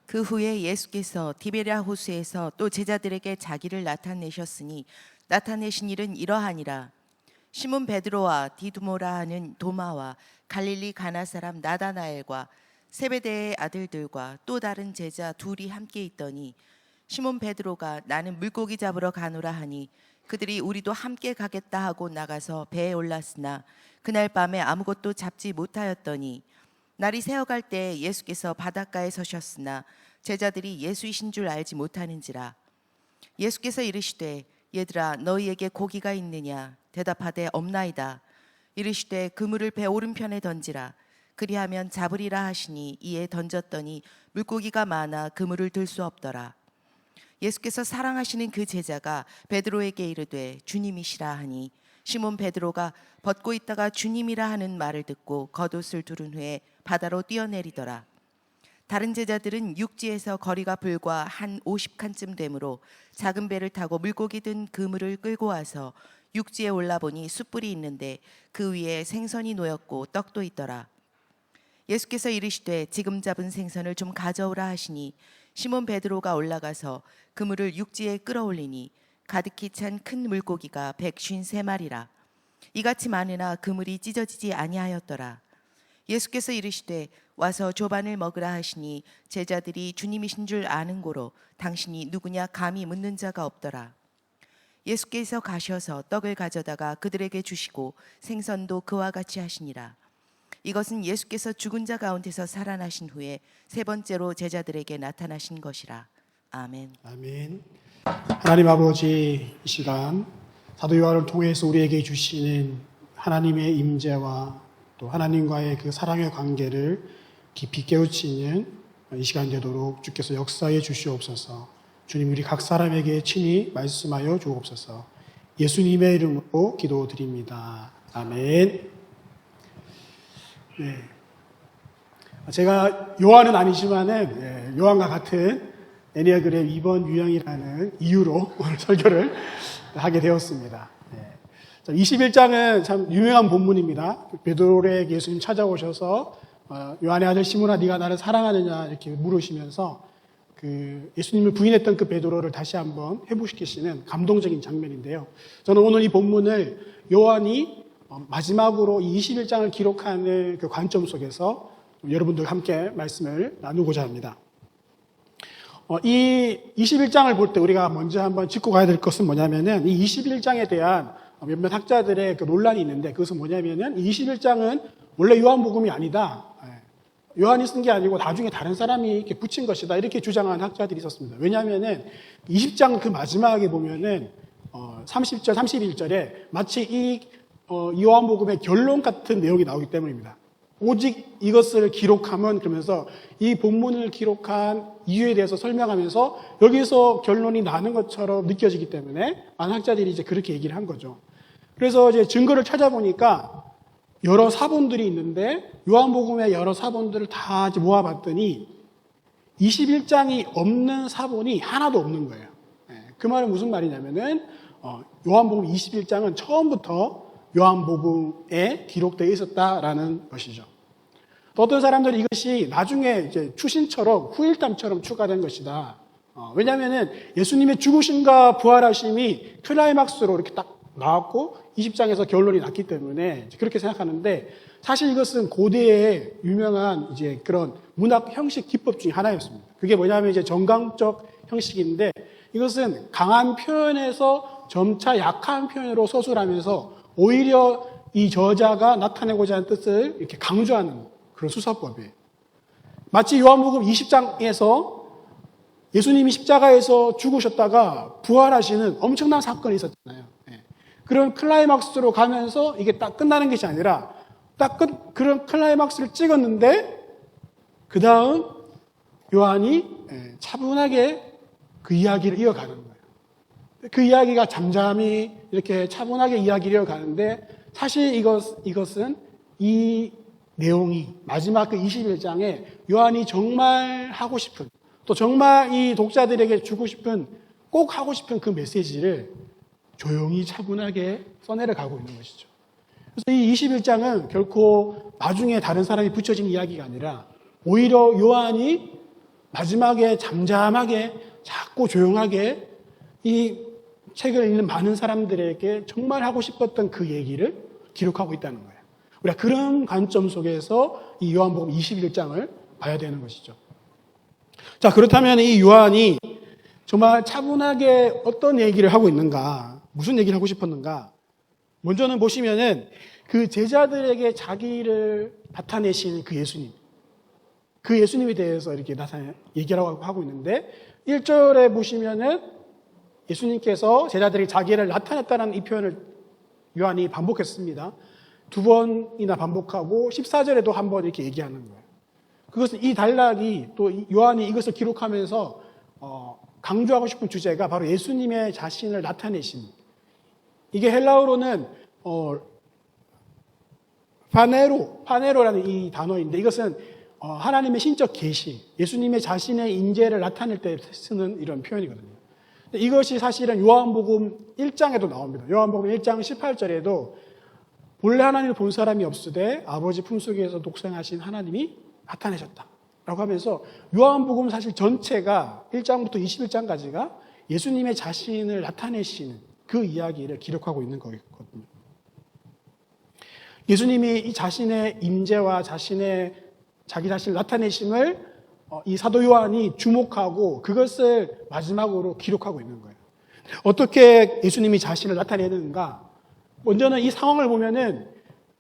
그 후에 예수께서 디베랴 호수에서 또 제자들에게 자기를 나타내셨으니 나타내신 일은 이러하니라. 시몬 베드로와 디두모라 하는 도마와 갈릴리 가나 사람 나다나엘과 세베대의 아들들과 또 다른 제자 둘이 함께 있더니 시몬 베드로가 나는 물고기 잡으러 가노라 하니 그들이 우리도 함께 가겠다 하고 나가서 배에 올랐으나 그날 밤에 아무것도 잡지 못하였더니 날이 새어갈 때 예수께서 바닷가에 서셨으나 제자들이 예수이신 줄 알지 못하는지라. 예수께서 이르시되 얘들아 너희에게 고기가 있느냐 대답하되 없나이다. 이르시되 그물을 배 오른편에 던지라. 그리하면 잡으리라 하시니 이에 던졌더니 물고기가 많아 그물을 들 수 없더라. 예수께서 사랑하시는 그 제자가 베드로에게 이르되 주님이시라 하니 시몬 베드로가 벗고 있다가 주님이라 하는 말을 듣고 겉옷을 두른 후에 바다로 뛰어내리더라. 다른 제자들은 육지에서 거리가 불과 한 50칸쯤 되므로 작은 배를 타고 물고기 든 그물을 끌고 와서 육지에 올라보니 숯불이 있는데 그 위에 생선이 놓였고 떡도 있더라. 예수께서 이르시되 지금 잡은 생선을 좀 가져오라 하시니 시몬 베드로가 올라가서 그물을 육지에 끌어올리니 가득히 찬 큰 물고기가 153마리라. 이같이 많으나 그물이 찢어지지 아니하였더라. 예수께서 이르시되 와서 조반을 먹으라 하시니 제자들이 주님이신 줄 아는 고로 당신이 누구냐 감히 묻는 자가 없더라. 예수께서 가셔서 떡을 가져다가 그들에게 주시고 생선도 그와 같이 하시니라. 이것은 예수께서 죽은 자 가운데서 살아나신 후에 세 번째로 제자들에게 나타나신 것이라. 아멘. 아멘. 하나님 아버지, 이 시간 사도 요한을 통해서 우리에게 주시는 하나님의 임재와 또 하나님과의 그 사랑의 관계를 깊이 깨우치는 이 시간 되도록 주께서 역사해 주시옵소서. 주님, 우리 각 사람에게 친히 말씀하여 주옵소서. 예수님의 이름으로 기도드립니다. 아멘. 네. 제가 요한은 아니지만은 요한과 같은 애니아그램 2번 유형이라는 이유로 오늘 설교를 하게 되었습니다. 21장은 참 유명한 본문입니다. 베드로에게 예수님 찾아오셔서 요한의 아들 시몬아 네가 나를 사랑하느냐 이렇게 물으시면서 그 예수님을 부인했던 그 베드로를 다시 한번 회복시키시는 감동적인 장면인데요. 저는 오늘 이 본문을 요한이 마지막으로 이 21장을 기록하는 그 관점 속에서 여러분들과 함께 말씀을 나누고자 합니다. 이 21장을 볼 때 우리가 먼저 한번 짚고 가야 될 것은 뭐냐면은 이 21장에 대한 몇몇 학자들의 그 논란이 있는데 그것은 뭐냐면은 이 21장은 원래 요한복음이 아니다. 요한이 쓴 게 아니고 나중에 다른 사람이 이렇게 붙인 것이다. 이렇게 주장하는 학자들이 있었습니다. 왜냐하면은 20장 그 마지막에 보면은 30절, 31절에 마치 이 요한복음의 결론 같은 내용이 나오기 때문입니다. 오직 이것을 기록하면 그러면서 이 본문을 기록한 이유에 대해서 설명하면서 여기서 결론이 나는 것처럼 느껴지기 때문에 많은 학자들이 이제 그렇게 얘기를 한 거죠. 그래서 이제 증거를 찾아보니까 여러 사본들이 있는데 요한복음의 여러 사본들을 다 이제 모아봤더니 21장이 없는 사본이 하나도 없는 거예요. 그 말은 무슨 말이냐면은 요한복음 21장은 처음부터 요한복음에 기록되어 있었다라는 것이죠. 또 어떤 사람들은 이것이 나중에 이제 추신처럼 후일담처럼 추가된 것이다. 왜냐하면은 예수님의 죽으심과 부활하심이 클라이막스로 이렇게 딱 나왔고 20장에서 결론이 났기 때문에 그렇게 생각하는데 사실 이것은 고대의 유명한 이제 그런 문학 형식 기법 중에 하나였습니다. 그게 뭐냐면 이제 정강적 형식인데 이것은 강한 표현에서 점차 약한 표현으로 서술하면서 오히려 이 저자가 나타내고자 하는 뜻을 이렇게 강조하는 그런 수사법이에요. 마치 요한복음 20장에서 예수님이 십자가에서 죽으셨다가 부활하시는 엄청난 사건이 있었잖아요. 그런 클라이막스로 가면서 이게 딱 끝나는 것이 아니라 그런 클라이막스를 찍었는데 그 다음 요한이 차분하게 그 이야기를 이어가는 거예요. 그 이야기가 잠잠히 이렇게 차분하게 이야기를 이어가는데 사실 이것은 이 내용이 마지막 그 21장에 요한이 정말 하고 싶은 또 정말 이 독자들에게 주고 싶은 꼭 하고 싶은 그 메시지를 조용히 차분하게 써내려 가고 있는 것이죠. 그래서 이 21장은 결코 나중에 다른 사람이 붙여진 이야기가 아니라 오히려 요한이 마지막에 잠잠하게 자꾸 조용하게 이 책을 읽는 많은 사람들에게 정말 하고 싶었던 그 얘기를 기록하고 있다는 거예요. 우리가 그런 관점 속에서 이 요한복음 21장을 봐야 되는 것이죠. 자, 그렇다면 이 요한이 정말 차분하게 어떤 얘기를 하고 있는가, 무슨 얘기를 하고 싶었는가. 먼저는 보시면은 그 제자들에게 자기를 나타내신 그 예수님, 그 예수님에 대해서 이렇게 얘기하고 하고 있는데 1절에 보시면은 예수님께서 제자들에게 자기를 나타냈다는 이 표현을 요한이 반복했습니다. 2번이나 반복하고 14절에도 한 번 이렇게 얘기하는 거예요. 그것은 이 단락이 또 요한이 이것을 기록하면서 강조하고 싶은 주제가 바로 예수님의 자신을 나타내신, 이게 헬라어로는 파네로라는 이 단어인데 이것은 하나님의 신적 계시, 예수님의 자신의 인재를 나타낼 때 쓰는 이런 표현이거든요. 이것이 사실은 요한복음 1장에도 나옵니다. 요한복음 1장 18절에도 본래 하나님을 본 사람이 없으되 아버지 품속에서 독생하신 하나님이 나타내셨다 라고 하면서 요한복음 사실 전체가 1장부터 21장까지가 예수님의 자신을 나타내시는 그 이야기를 기록하고 있는 거거든요. 예수님이 이 자신의 임재와 자기 자신을 나타내심을 이 사도 요한이 주목하고 그것을 마지막으로 기록하고 있는 거예요. 어떻게 예수님이 자신을 나타내는가? 먼저는 이 상황을 보면은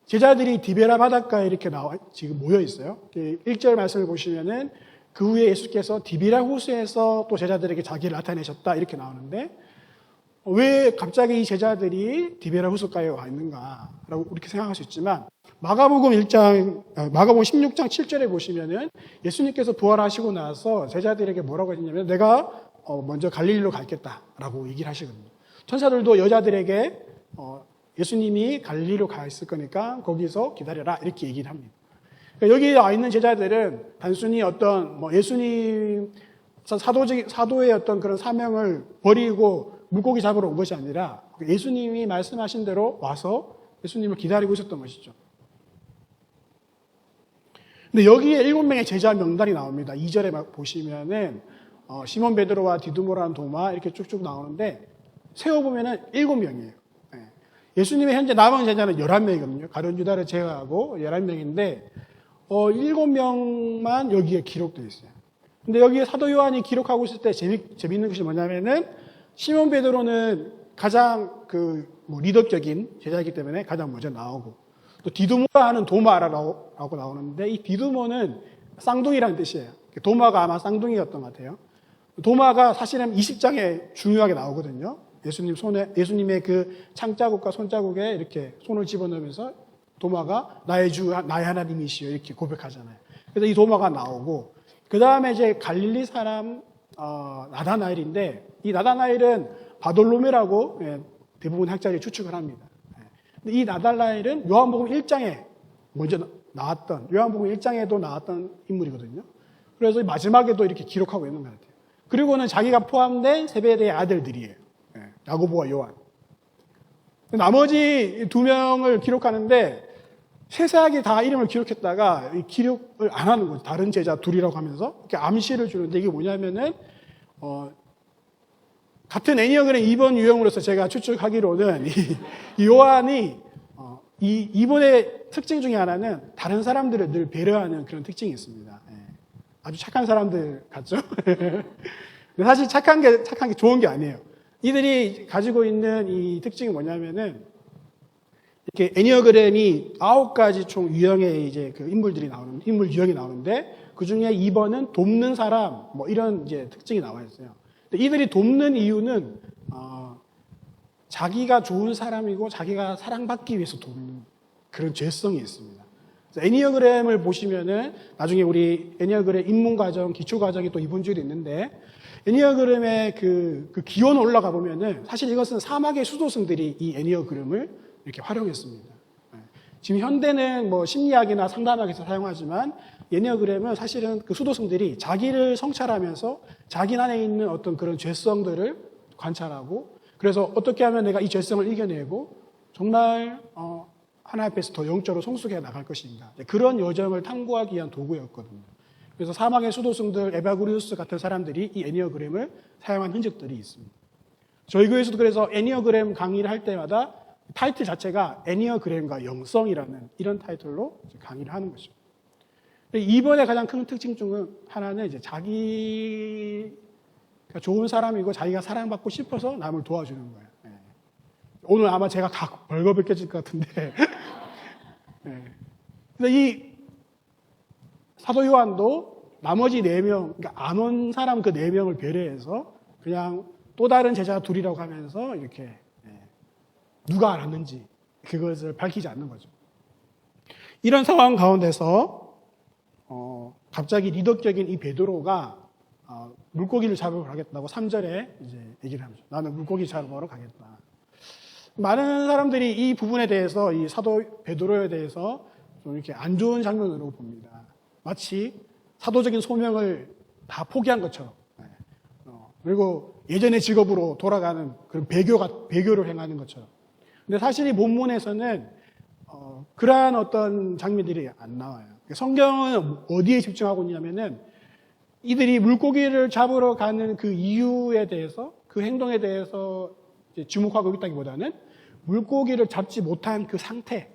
제자들이 디베라 바닷가에 이렇게 지금 모여 있어요. 1절 말씀을 보시면은 그 후에 예수께서 디베라 호수에서 또 제자들에게 자기를 나타내셨다 이렇게 나오는데 왜 갑자기 이 제자들이 디베라 호숫가에 와 있는가라고 이렇게 생각할 수 있지만 마가복음 16장 7절에 보시면은 예수님께서 부활하시고 나서 제자들에게 뭐라고 했냐면 내가 먼저 갈릴리로 가겠다라고 얘기를 하시거든요. 천사들도 여자들에게 예수님이 갈릴리로 가 있을 거니까 거기서 기다려라 이렇게 얘기를 합니다. 그러니까 여기 와 있는 제자들은 단순히 어떤 예수님 사도의 어떤 그런 사명을 버리고 물고기 잡으러 온 것이 아니라 예수님이 말씀하신 대로 와서 예수님을 기다리고 있었던 것이죠. 근데 여기에 7명의 제자 명단이 나옵니다. 2절에 보시면은 시몬 베드로와 디두모라는 도마 이렇게 쭉쭉 나오는데 세어보면은 7명이에요. 예수님의 현재 남은 제자는 11명이거든요. 가룟 유다를 제외하고 11명인데 7명만 여기에 기록되어 있어요. 근데 여기에 사도 요한이 기록하고 있을 때 재밌는 것이 뭐냐면은 시몬 베드로는 가장 리더격인 제자이기 때문에 가장 먼저 나오고 또 디두모라 하는 도마라고 나오는데 이 디두모는 쌍둥이라는 뜻이에요. 도마가 아마 쌍둥이였던 것 같아요. 도마가 사실은 20장에 중요하게 나오거든요. 예수님의 그 창자국과 손자국에 이렇게 손을 집어넣으면서 도마가 나의 주, 나의 하나님이시여 이렇게 고백하잖아요. 그래서 이 도마가 나오고 그 다음에 이제 갈릴리 사람 나다나엘인데 이 나다나엘은 바돌로메라고 대부분 학자들이 추측을 합니다. 근데 이 나다나엘은 요한복음 1장에 먼저 나왔던 요한복음 1장에도 나왔던 인물이거든요. 그래서 마지막에도 이렇게 기록하고 있는 것 같아요. 그리고는 자기가 포함된 세베대의 아들들이에요. 야고보와 요한. 나머지 2명을 기록하는데 세세하게 다 이름을 기록했다가 기록을 안 하는 거죠. 다른 제자 둘이라고 하면서 이렇게 암시를 주는데 이게 뭐냐면은 같은 애니어그램 2번 유형으로서 제가 추측하기로는 이 요한이 이번의 특징 중에 하나는 다른 사람들을 늘 배려하는 그런 특징이 있습니다. 아주 착한 사람들 같죠? 근데 사실 착한 게 좋은 게 아니에요. 이들이 가지고 있는 이 특징이 뭐냐면은 이렇게 애니어그램이 9가지 총 유형의 이제 그 인물 유형이 나오는데 그 중에 2번은 돕는 사람 뭐 이런 이제 특징이 나와 있어요. 근데 이들이 돕는 이유는 자기가 좋은 사람이고 자기가 사랑받기 위해서 돕는 그런 죄성이 있습니다. 애니어그램을 보시면은 나중에 우리 애니어그램 입문과정, 기초과정이 또 이번 주에도 있는데 애니어그램의 그 기원 올라가 보면은 사실 이것은 사막의 수도승들이 이 애니어그램을 이렇게 활용했습니다. 지금 현대는 뭐 심리학이나 상담학에서 사용하지만 애니어그램은 사실은 그 수도승들이 자기를 성찰하면서 자기 안에 있는 어떤 그런 죄성들을 관찰하고 그래서 어떻게 하면 내가 이 죄성을 이겨내고 정말 하나님 앞에서 더 영적으로 성숙해 나갈 것인가 그런 여정을 탐구하기 위한 도구였거든요. 그래서 사망의 수도승들 에바구리우스 같은 사람들이 이 애니어그램을 사용한 흔적들이 있습니다. 저희 교회에서도 그래서 애니어그램 강의를 할 때마다 타이틀 자체가 애니어그램과 영성이라는 이런 타이틀로 강의를 하는 거죠. 이번에 가장 큰 특징 중 하나는 이제 자기가 좋은 사람이고 자기가 사랑받고 싶어서 남을 도와주는 거예요. 예. 오늘 아마 제가 다 벌거벗겨질 것 같은데. 예. 그래서 이 사도 요한도 나머지 4명, 그러니까 안 온 사람 그 4명을 배려해서 그냥 또 다른 제자 둘이라고 하면서 이렇게 누가 알았는지 그것을 밝히지 않는 거죠. 이런 상황 가운데서 갑자기 리더격인 이 베드로가 물고기를 잡으러 가겠다고 3절에 이제 얘기를 합니다. 나는 물고기 잡으러 가겠다. 많은 사람들이 이 부분에 대해서 이 사도 베드로에 대해서 좀 이렇게 안 좋은 장면으로 봅니다. 마치 사도적인 소명을 다 포기한 것처럼. 그리고 예전의 직업으로 돌아가는 그런 배교를 행하는 것처럼. 근데 사실 이 본문에서는 그러한 어떤 장면들이 안 나와요. 성경은 어디에 집중하고 있냐면은 이들이 물고기를 잡으러 가는 그 이유에 대해서, 그 행동에 대해서 주목하고 있다기보다는 물고기를 잡지 못한 그 상태,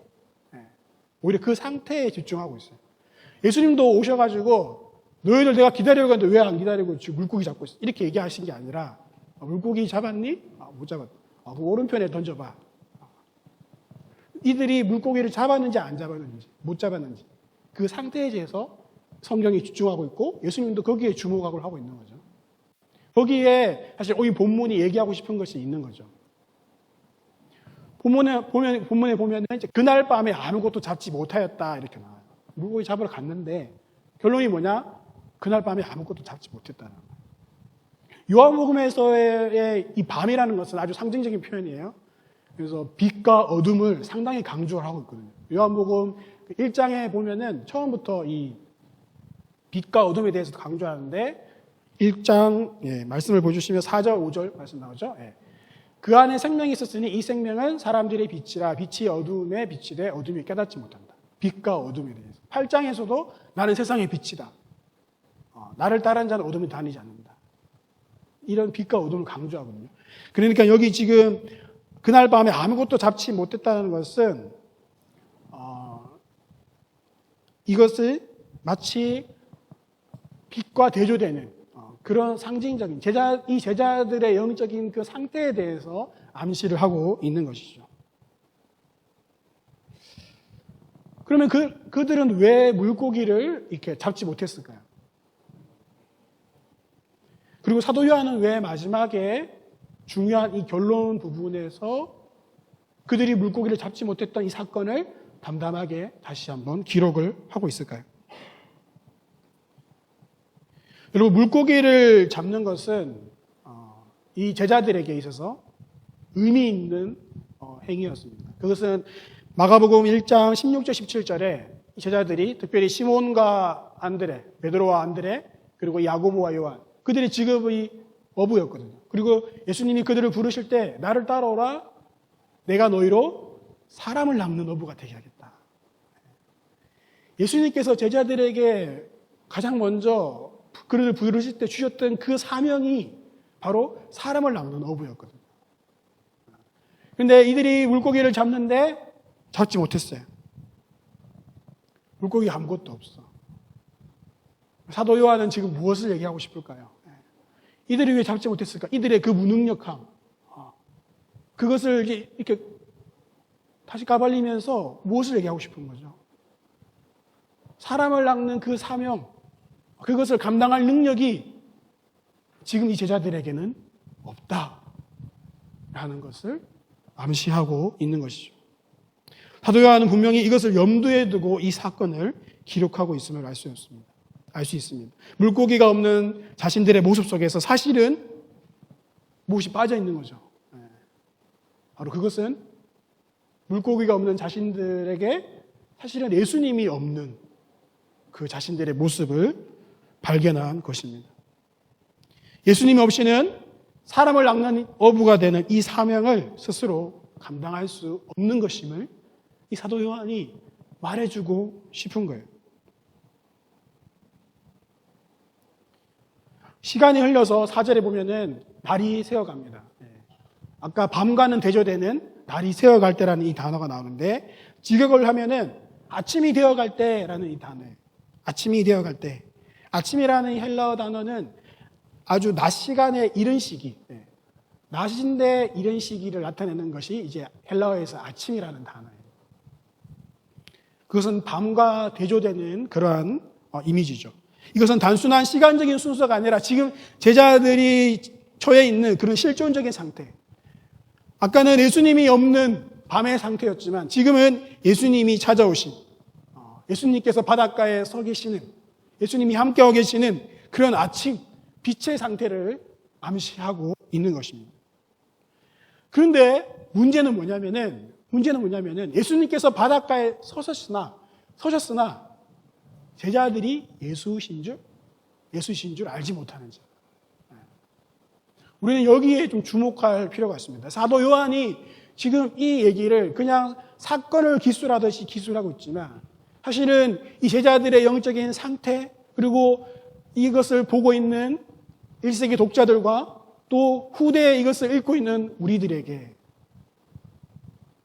오히려 그 상태에 집중하고 있어요. 예수님도 오셔가지고 너희들 내가 기다리려고 하는데 왜 안 기다리고 지금 물고기 잡고 있어? 이렇게 얘기하신 게 아니라 물고기 잡았니? 못 잡았다. 그 오른편에 던져봐. 이들이 물고기를 잡았는지 안 잡았는지, 못 잡았는지 그 상태에 대해서 성경이 집중하고 있고 예수님도 거기에 주목하고 하고 있는 거죠. 거기에 사실 이 본문이 얘기하고 싶은 것이 있는 거죠. 본문에 보면 이제 그날 밤에 아무것도 잡지 못하였다 이렇게 나와요. 물고기 잡으러 갔는데 결론이 뭐냐? 그날 밤에 아무것도 잡지 못했다는 거예요. 요한복음에서의 이 밤이라는 것은 아주 상징적인 표현이에요. 그래서 빛과 어둠을 상당히 강조를 하고 있거든요. 요한복음 1장에 보면은 처음부터 이 빛과 어둠에 대해서 강조하는데 1장 말씀을 보여주시면 4절, 5절 말씀 나오죠. 그 안에 생명이 있었으니 이 생명은 사람들의 빛이라 빛이 어둠에 빛이되 어둠이 깨닫지 못한다. 빛과 어둠에 대해서. 8장에서도 나는 세상의 빛이다. 나를 따르는 자는 어둠에 다니지 않는다. 이런 빛과 어둠을 강조하거든요. 그러니까 여기 지금 그날 밤에 아무것도 잡지 못했다는 것은 이것을 마치 빛과 대조되는 그런 상징적인 이 제자들의 영적인 그 상태에 대해서 암시를 하고 있는 것이죠. 그러면 그들은 왜 물고기를 이렇게 잡지 못했을까요? 그리고 사도 요한은 왜 마지막에 중요한 이 결론 부분에서 그들이 물고기를 잡지 못했던 이 사건을 담담하게 다시 한번 기록을 하고 있을까요? 여러분, 물고기를 잡는 것은 이 제자들에게 있어서 의미 있는 행위였습니다. 그것은 마가복음 1장 16절 17절에 제자들이 특별히 시몬과 안드레, 베드로와 안드레, 그리고 야고보와 요한, 그들의 직업이 어부였거든요. 그리고 예수님이 그들을 부르실 때 나를 따라오라, 내가 너희로 사람을 낚는 어부가 되게 하겠다. 예수님께서 제자들에게 가장 먼저 그들을 부르실 때 주셨던 그 사명이 바로 사람을 낚는 어부였거든요. 그런데 이들이 물고기를 잡는데 잡지 못했어요. 물고기가 아무것도 없어. 사도 요한은 지금 무엇을 얘기하고 싶을까요? 이들이 왜 잡지 못했을까? 이들의 그 무능력함. 그것을 이렇게 다시 까발리면서 무엇을 얘기하고 싶은 거죠? 사람을 낚는 그 사명, 그것을 감당할 능력이 지금 이 제자들에게는 없다라는 것을 암시하고 있는 것이죠. 사도 요한은 분명히 이것을 염두에 두고 이 사건을 기록하고 있음을 알 수 있습니다. 물고기가 없는 자신들의 모습 속에서 사실은 무엇이 빠져 있는 거죠. 바로 그것은 물고기가 없는 자신들에게 사실은 예수님이 없는 그 자신들의 모습을 발견한 것입니다. 예수님 없이는 사람을 낚는 어부가 되는 이 사명을 스스로 감당할 수 없는 것임을 이 사도 요한이 말해주고 싶은 거예요. 시간이 흘러서 4절에 보면은 날이 새어갑니다. 아까 밤과는 대조되는 날이 새어갈 때라는 이 단어가 나오는데, 직역을 하면은 아침이 되어갈 때라는 이 단어예요. 아침이 되어갈 때. 아침이라는 이 헬라어 단어는 아주 낮 시간에 이른 시기, 낮인데 이른 시기를 나타내는 것이 이제 헬라어에서 아침이라는 단어예요. 그것은 밤과 대조되는 그러한 이미지죠. 이것은 단순한 시간적인 순서가 아니라 지금 제자들이 처해 있는 그런 실존적인 상태. 아까는 예수님이 없는 밤의 상태였지만 지금은 예수님이 찾아오신, 예수님께서 바닷가에 서 계시는, 예수님이 함께하고 계시는 그런 아침, 빛의 상태를 암시하고 있는 것입니다. 그런데 문제는 뭐냐면은 예수님께서 바닷가에 서셨으나 제자들이 예수신 줄 알지 못하는 자. 우리는 여기에 좀 주목할 필요가 있습니다. 사도 요한이 지금 이 얘기를 그냥 사건을 기술하듯이 기술하고 있지만 사실은 이 제자들의 영적인 상태, 그리고 이것을 보고 있는 1세기 독자들과 또 후대에 이것을 읽고 있는 우리들에게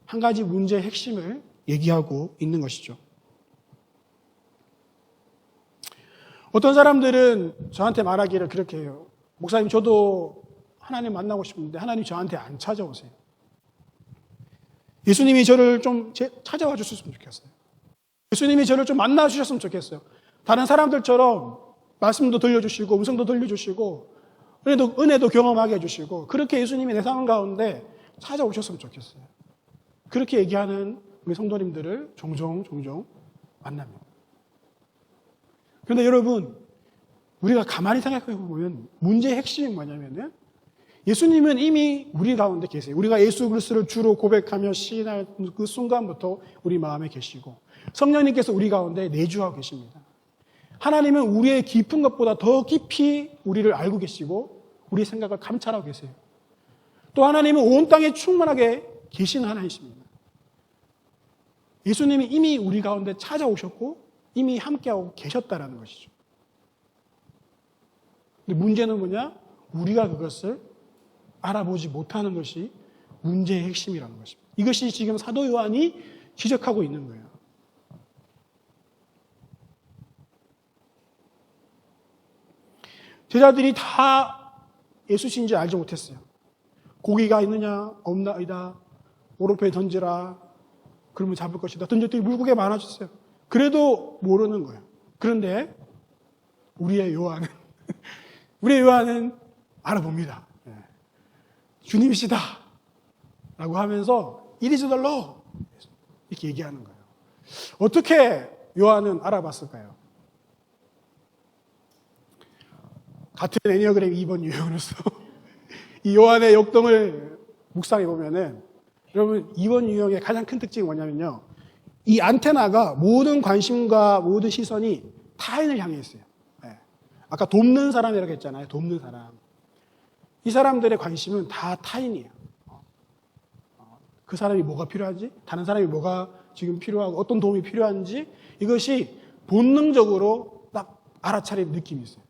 한 가지 문제의 핵심을 얘기하고 있는 것이죠. 어떤 사람들은 저한테 말하기를 그렇게 해요. 목사님, 저도 하나님 만나고 싶은데 하나님 저한테 안 찾아오세요. 예수님이 저를 좀 찾아와 주셨으면 좋겠어요. 예수님이 저를 좀 만나 주셨으면 좋겠어요. 다른 사람들처럼 말씀도 들려주시고 음성도 들려주시고 은혜도 경험하게 해주시고 그렇게 예수님이 내 삶 가운데 찾아오셨으면 좋겠어요. 그렇게 얘기하는 우리 성도님들을 종종 만납니다. 그런데 여러분, 우리가 가만히 생각해 보면 문제의 핵심이 뭐냐면은 예수님은 이미 우리 가운데 계세요. 우리가 예수 그리스도를 주로 고백하며 시인할 그 순간부터 우리 마음에 계시고 성령님께서 우리 가운데 내주하고 계십니다. 하나님은 우리의 깊은 것보다 더 깊이 우리를 알고 계시고 우리의 생각을 감찰하고 계세요. 또 하나님은 온 땅에 충만하게 계시는 하나님이십니다. 예수님이 이미 우리 가운데 찾아오셨고 이미 함께하고 계셨다라는 것이죠. 근데 문제는 뭐냐? 우리가 그것을 알아보지 못하는 것이 문제의 핵심이라는 것입니다. 이것이 지금 사도 요한이 지적하고 있는 거예요. 제자들이 다 예수신지 알지 못했어요. 고기가 있느냐 없나이다. 오른편에 던지라. 그러면 잡을 것이다. 던졌더니 물고기가 많아졌어요. 그래도 모르는 거예요. 그런데 우리의 요한은 알아봅니다. 주님이시다 라고 하면서 It is the Lord 이렇게 얘기하는 거예요. 어떻게 요한은 알아봤을까요? 같은 애니어그램 2번 유형으로서 이 요한의 역동을 묵상해 보면은 여러분 2번 유형의 가장 큰 특징이 뭐냐면요, 이 안테나가 모든 관심과 모든 시선이 타인을 향해 있어요. 아까 돕는 사람이라고 했잖아요. 돕는 사람. 이 사람들의 관심은 다 타인이에요. 그 사람이 뭐가 필요한지, 다른 사람이 뭐가 지금 필요하고 어떤 도움이 필요한지 이것이 본능적으로 딱 알아차리는 느낌이 있어요.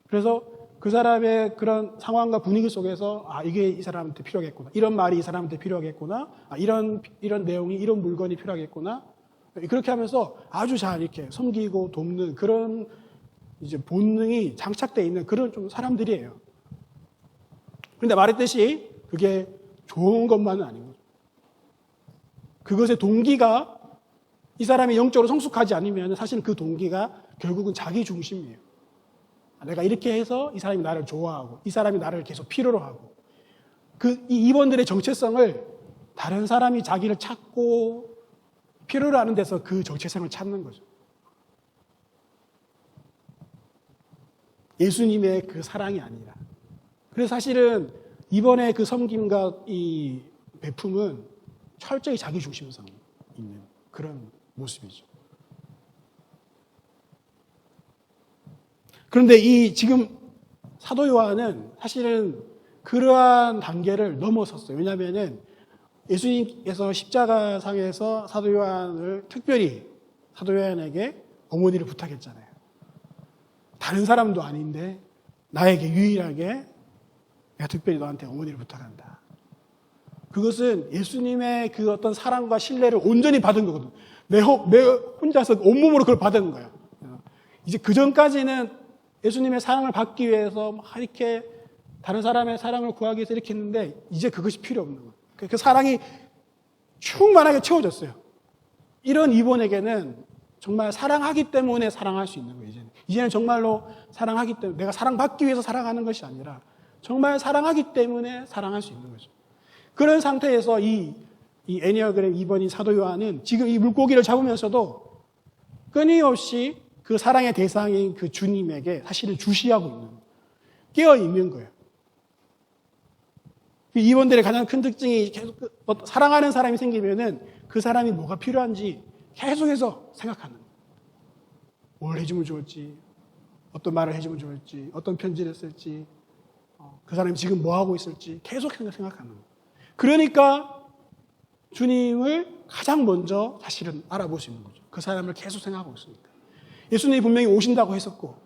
그래서 그 사람의 그런 상황과 분위기 속에서 이게 이 사람한테 필요하겠구나. 이런 말이 이 사람한테 필요하겠구나. 이런 내용이, 이런 물건이 필요하겠구나. 그렇게 하면서 아주 잘 이렇게 섬기고 돕는 그런 이제 본능이 장착되어 있는 그런 좀 사람들이에요. 그런데 말했듯이 그게 좋은 것만은 아닌 거죠. 그것의 동기가 이 사람이 영적으로 성숙하지 않으면 사실은 그 동기가 결국은 자기 중심이에요. 내가 이렇게 해서 이 사람이 나를 좋아하고 이 사람이 나를 계속 필요로 하고 이 이번들의 정체성을 다른 사람이 자기를 찾고 필요로 하는 데서 그 정체성을 찾는 거죠. 예수님의 그 사랑이 아니라. 그래서 사실은 이번에 그 섬김과 이 베품은 철저히 자기 중심성 있는 그런 모습이죠. 그런데 이 지금 사도 요한은 사실은 그러한 단계를 넘어섰어요. 왜냐하면 예수님께서 십자가상에서 사도 요한을 특별히 사도 요한에게 어머니를 부탁했잖아요. 다른 사람도 아닌데 나에게 유일하게 내가 특별히 너한테 어머니를 부탁한다. 그것은 예수님의 그 어떤 사랑과 신뢰를 온전히 받은 거거든. 내 혼자서 온몸으로 그걸 받은 거야. 이제 그 전까지는 예수님의 사랑을 받기 위해서 막 이렇게 다른 사람의 사랑을 구하기 위해서 이렇게 했는데 이제 그것이 필요 없는 거야. 그 사랑이 충만하게 채워졌어요. 이런 이본에게는 정말 사랑하기 때문에 사랑할 수 있는 거예요. 이제는 정말로 사랑하기 때문에 내가 사랑받기 위해서 사랑하는 것이 아니라 정말 사랑하기 때문에 사랑할 수 있는 거죠. 그런 상태에서 이 애니어그램 2번인 사도 요한은 지금 이 물고기를 잡으면서도 끊임없이 그 사랑의 대상인 그 주님에게 사실은 주시하고 있는 거예요. 깨어 있는 거예요. 이번들의 가장 큰 특징이 계속 사랑하는 사람이 생기면은 그 사람이 뭐가 필요한지 계속해서 생각하는 거예요. 뭘 해주면 좋을지, 어떤 말을 해주면 좋을지, 어떤 편지를 쓸지, 그 사람이 지금 뭐 하고 있을지 계속 생각하는 거예요. 그러니까 주님을 가장 먼저 사실은 알아볼 수 있는 거죠. 그 사람을 계속 생각하고 있으니까. 예수님이 분명히 오신다고 했었고,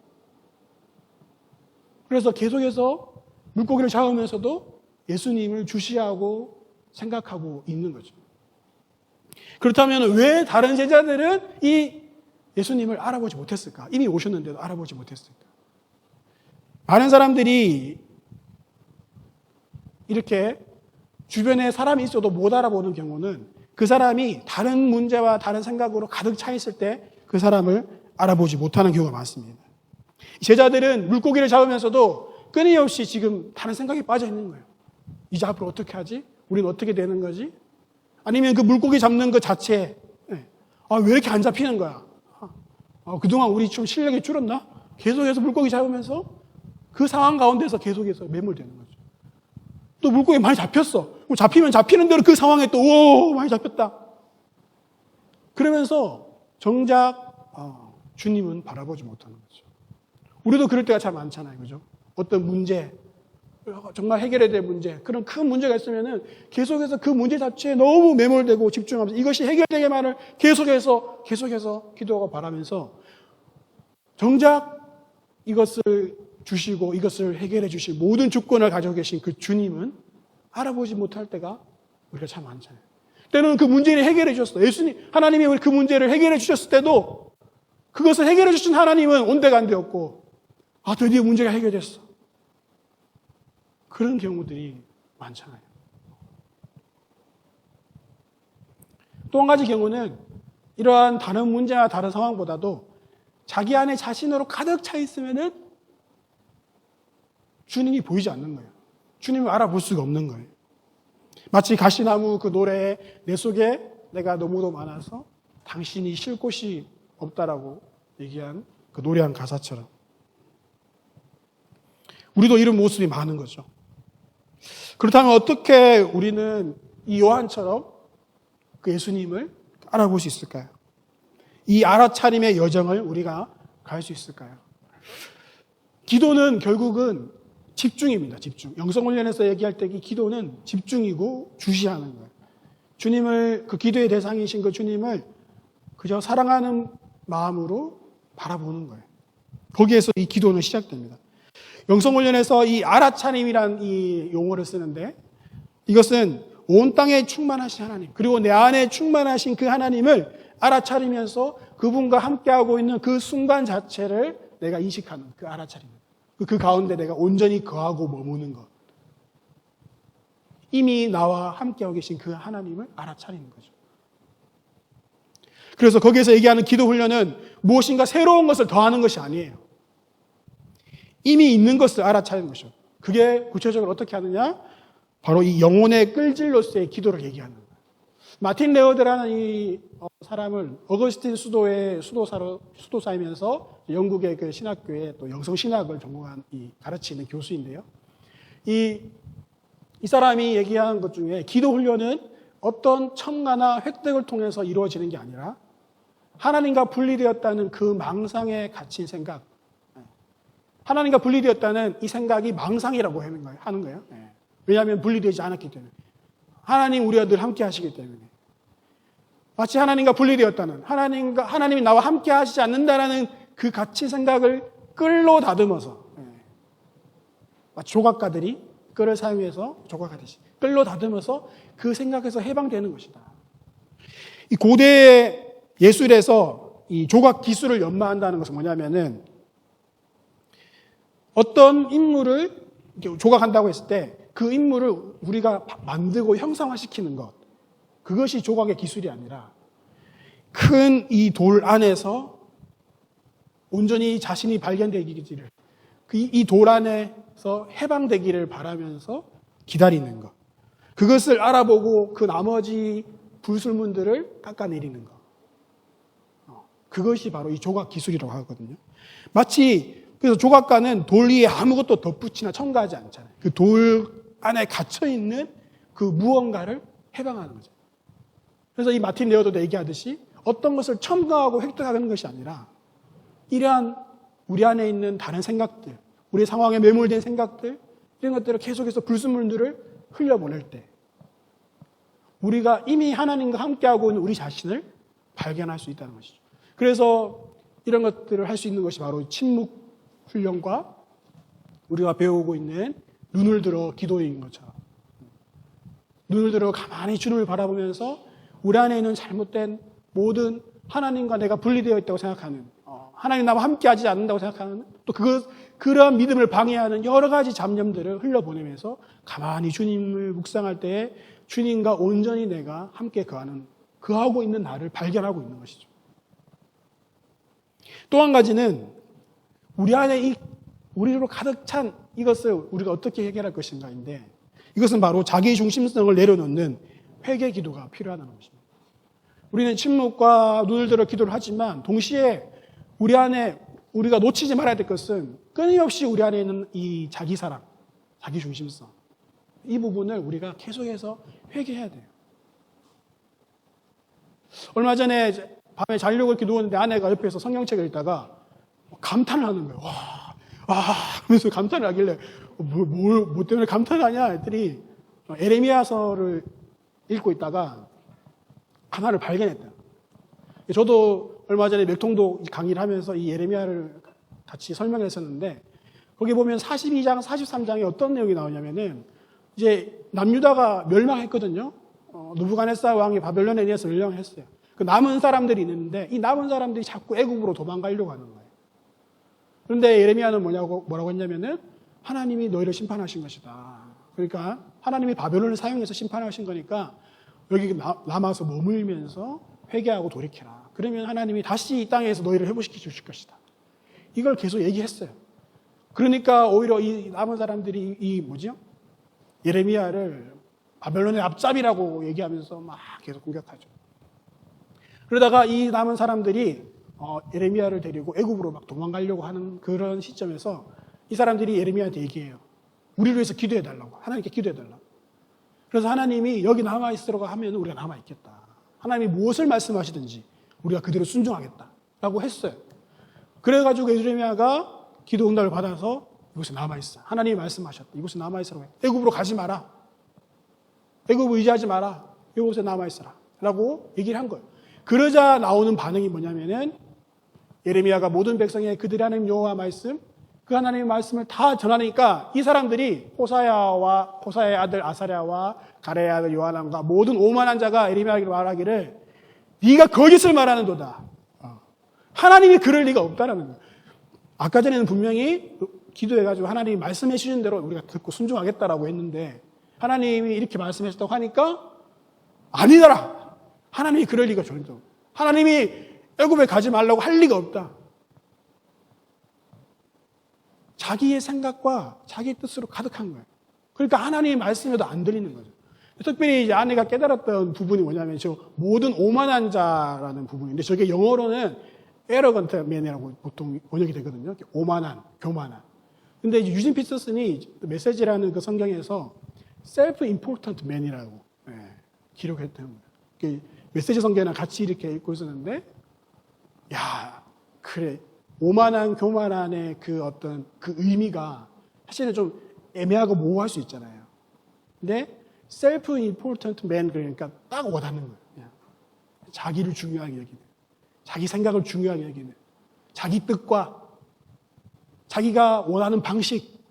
그래서 계속해서 물고기를 잡으면서도 예수님을 주시하고 생각하고 있는 거죠. 그렇다면 왜 다른 제자들은 이 예수님을 알아보지 못했을까? 이미 오셨는데도 알아보지 못했을까? 많은 사람들이 이렇게 주변에 사람이 있어도 못 알아보는 경우는 그 사람이 다른 문제와 다른 생각으로 가득 차 있을 때 그 사람을 알아보지 못하는 경우가 많습니다. 제자들은 물고기를 잡으면서도 끊임없이 지금 다른 생각에 빠져 있는 거예요. 이제 앞으로 어떻게 하지? 우리는 어떻게 되는 거지? 아니면 그 물고기 잡는 것 자체에 왜 이렇게 안 잡히는 거야? 그동안 우리 좀 실력이 줄었나? 계속해서 물고기 잡으면서 그 상황 가운데서 계속해서 매몰되는 거죠. 또 물고기 많이 잡혔어. 잡히면 잡히는 대로 그 상황에 또 많이 잡혔다. 그러면서 정작 주님은 바라보지 못하는 거죠. 우리도 그럴 때가 참 많잖아요. 그죠? 어떤 문제, 정말 해결해야 될 문제, 그런 큰 문제가 있으면은 계속해서 그 문제 자체에 너무 매몰되고 집중하면서 이것이 해결되기만을 계속해서 기도하고 바라면서 정작 이것을 주시고 이것을 해결해 주실 모든 주권을 가지고 계신 그 주님은 알아보지 못할 때가 우리가 참 많잖아요. 때는 그 문제를 해결해 주셨어. 하나님이 그 문제를 해결해 주셨을 때도 그것을 해결해 주신 하나님은 온데간데였고 드디어 문제가 해결됐어. 그런 경우들이 많잖아요. 또 한 가지 경우는 이러한 다른 문제나 다른 상황보다도 자기 안에 자신으로 가득 차 있으면은 주님이 보이지 않는 거예요. 주님을 알아볼 수가 없는 거예요. 마치 가시나무 그 노래에 내 속에 내가 너무도 많아서 당신이 쉴 곳이 없다라고 얘기한 그 노래한 가사처럼 우리도 이런 모습이 많은 거죠. 그렇다면 어떻게 우리는 이 요한처럼 그 예수님을 알아볼 수 있을까요? 이 알아차림의 여정을 우리가 갈 수 있을까요? 기도는 결국은 집중입니다. 집중. 영성훈련에서 얘기할 때 이 기도는 집중이고 주시하는 거예요. 주님을, 그 기도의 대상이신 그 주님을 그저 사랑하는 마음으로 바라보는 거예요. 거기에서 이 기도는 시작됩니다. 영성훈련에서 이 알아차림이란 이 용어를 쓰는데 이것은 온 땅에 충만하신 하나님, 그리고 내 안에 충만하신 그 하나님을 알아차리면서 그분과 함께하고 있는 그 순간 자체를 내가 인식하는 그 알아차림. 그 가운데 내가 온전히 거하고 머무는 것. 이미 나와 함께하고 계신 그 하나님을 알아차리는 거죠. 그래서 거기에서 얘기하는 기도 훈련은 무엇인가 새로운 것을 더하는 것이 아니에요. 이미 있는 것을 알아차리는 것이죠. 그게 구체적으로 어떻게 하느냐? 바로 이 영혼의 끌질로서의 기도를 얘기하는 거예요. 마틴 레어드라는 이 사람을 어거스틴 수도의 수도사이면서 영국의 그 신학교에 또 영성신학을 전공한 가르치는 교수인데요. 이 사람이 얘기한 것 중에 기도 훈련은 어떤 첨가나 획득을 통해서 이루어지는 게 아니라 하나님과 분리되었다는 그 망상에 갇힌 생각, 하나님과 분리되었다는 이 생각이 망상이라고 하는 거예요. 왜냐하면 분리되지 않았기 때문에. 하나님 우리와 늘 함께 하시기 때문에. 마치 하나님과 분리되었다는, 하나님이 나와 함께 하시지 않는다라는 그 가치 생각을 끌로 다듬어서 조각가들이 끌을 사용해서 조각하듯이 끌로 다듬어서 그 생각에서 해방되는 것이다. 이 고대 예술에서 이 조각 기술을 연마한다는 것은 뭐냐면은 어떤 인물을 조각한다고 했을 때 그 인물을 우리가 만들고 형상화시키는 것, 그것이 조각의 기술이 아니라 큰 이 돌 안에서 온전히 자신이 발견되기를, 이 돌 안에서 해방되기를 바라면서 기다리는 것, 그것을 알아보고 그 나머지 불순물들을 깎아내리는 것, 그것이 바로 이 조각 기술이라고 하거든요. 마치 그래서 조각가는 돌 위에 아무것도 덧붙이나 첨가하지 않잖아요. 그 돌 안에 갇혀있는 그 무언가를 해방하는 거죠. 그래서 이 마틴 레어도 얘기하듯이 어떤 것을 첨가하고 획득하는 것이 아니라 이러한 우리 안에 있는 다른 생각들, 우리 상황에 매몰된 생각들, 이런 것들을 계속해서 불순물들을 흘려보낼 때 우리가 이미 하나님과 함께하고 있는 우리 자신을 발견할 수 있다는 것이죠. 그래서 이런 것들을 할 수 있는 것이 바로 침묵 훈련과 우리가 배우고 있는 눈을 들어 기도인 것처럼, 눈을 들어 가만히 주님을 바라보면서 우리 안에 있는 잘못된 모든 하나님과 내가 분리되어 있다고 생각하는, 하나님 나와 함께하지 않는다고 생각하는, 또 그러한 믿음을 방해하는 여러 가지 잡념들을 흘려보내면서 가만히 주님을 묵상할 때에 주님과 온전히 내가 함께 거하고 있는 나를 발견하고 있는 것이죠. 또 한 가지는 우리 안에 우리로 가득 찬 이것을 우리가 어떻게 해결할 것인가인데, 이것은 바로 자기 중심성을 내려놓는 회개 기도가 필요하다는 것입니다. 우리는 침묵과 눈을 들어 기도를 하지만 동시에 우리 안에 우리가 놓치지 말아야 될 것은 끊임없이 우리 안에 있는 이 자기 사랑, 자기 중심성, 이 부분을 우리가 계속해서 회개해야 돼요. 얼마 전에 밤에 자려고 이렇게 누웠는데 아내가 옆에서 성경책을 읽다가 감탄을 하는 거예요. 하면서 감탄을 하길래 뭐 때문에 감탄을 하냐 했더니 에레미야서를 읽고 있다가 하나를 발견했다. 저도 얼마 전에 맥통도 강의를 하면서 이 예레미야를 같이 설명했었는데, 거기 보면 42장, 43장에 어떤 내용이 나오냐면은 이제 남유다가 멸망했거든요. 느부갓네살 왕이 바벨론에 의해서 멸망했어요. 그 남은 사람들이 있는데 이 남은 사람들이 자꾸 애굽으로 도망가려고 하는 거예요. 그런데 예레미야는 뭐라고 했냐면은 하나님이 너희를 심판하신 것이다. 그러니까 하나님이 바벨론을 사용해서 심판하신 거니까 여기 남아서 머물면서 회개하고 돌이켜라. 그러면 하나님이 다시 이 땅에서 너희를 회복시켜 주실 것이다. 이걸 계속 얘기했어요. 그러니까 오히려 이 남은 사람들이 예레미야를 바벨론의 앞잡이라고 얘기하면서 막 계속 공격하죠. 그러다가 이 남은 사람들이 예레미야를 데리고 애굽으로 막 도망가려고 하는 그런 시점에서 이 사람들이 예레미야한테 얘기해요. 우리를 위해서 기도해달라고. 하나님께 기도해달라고. 그래서 하나님이 여기 남아있으라고 하면 우리가 남아있겠다. 하나님이 무엇을 말씀하시든지 우리가 그대로 순종하겠다라고 했어요. 그래가지고 예레미야가 기도 응답을 받아서 이곳에 남아있어. 하나님이 말씀하셨다. 이곳에 남아있으라고 해. 애굽으로 가지 마라. 애굽을 의지하지 마라. 이곳에 남아있어라. 라고 얘기를 한 거예요. 그러자 나오는 반응이 뭐냐면은 예레미야가 모든 백성에 그들의 하나님 여호와 말씀, 그 하나님의 말씀을 다 전하니까 이 사람들이 호사야의 아들 아사랴와 가레의 아들 요하난과 모든 오만한 자가 예레미야에게 말하기를 네가 거짓을 말하는도다. 하나님이 그럴 리가 없다라는 거예요. 아까 전에는 분명히 기도해가지고 하나님이 말씀해 주신 대로 우리가 듣고 순종하겠다라고 했는데 하나님이 이렇게 말씀하셨다고 하니까 아니더라. 하나님이 그럴 리가 전혀 없다. 하나님이 애굽에 가지 말라고 할 리가 없다. 자기의 생각과 자기의 뜻으로 가득한 거예요. 그러니까 하나님의 말씀에도 안 들리는 거죠. 특별히 이제 아내가 깨달았던 부분이 뭐냐면 저 모든 오만한 자라는 부분인데 저게 영어로는 arrogant man이라고 보통 번역이 되거든요. 오만한, 교만한. 근데 이제 유진 피터슨이 메시지라는 그 성경에서 self-important man이라고 기록했던 거예요. 메시지 성경이랑 같이 이렇게 읽고 있었는데, 야, 그래. 오만한, 교만한의 그 어떤 그 의미가 사실은 좀 애매하고 모호할 수 있잖아요. 근데 self-important man 그러니까 딱 와닿는 거예요. 그냥. 자기를 중요하게 여기는, 자기 생각을 중요하게 여기는, 자기 뜻과 자기가 원하는 방식,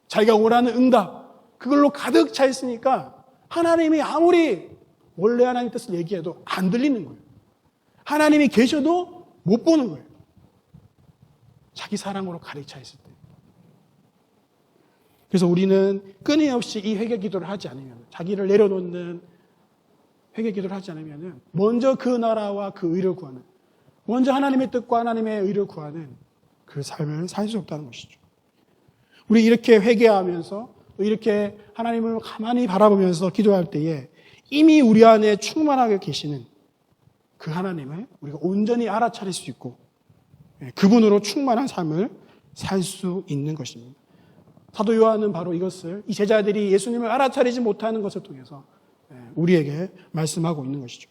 자기가 원하는 응답, 그걸로 가득 차 있으니까 하나님이 아무리 원래 하나님 뜻을 얘기해도 안 들리는 거예요. 하나님이 계셔도 못 보는 거예요. 자기 사랑으로 가득 차 있을 때. 그래서 우리는 끊임없이 이 회개 기도를 하지 않으면, 자기를 내려놓는 회개 기도를 하지 않으면 먼저 그 나라와 그 의를 구하는, 먼저 하나님의 뜻과 하나님의 의를 구하는 그 삶을 살 수 없다는 것이죠. 우리 이렇게 회개하면서 이렇게 하나님을 가만히 바라보면서 기도할 때에 이미 우리 안에 충만하게 계시는 그 하나님을 우리가 온전히 알아차릴 수 있고 그분으로 충만한 삶을 살 수 있는 것입니다. 사도 요한은 바로 이것을, 이 제자들이 예수님을 알아차리지 못하는 것을 통해서 우리에게 말씀하고 있는 것이죠.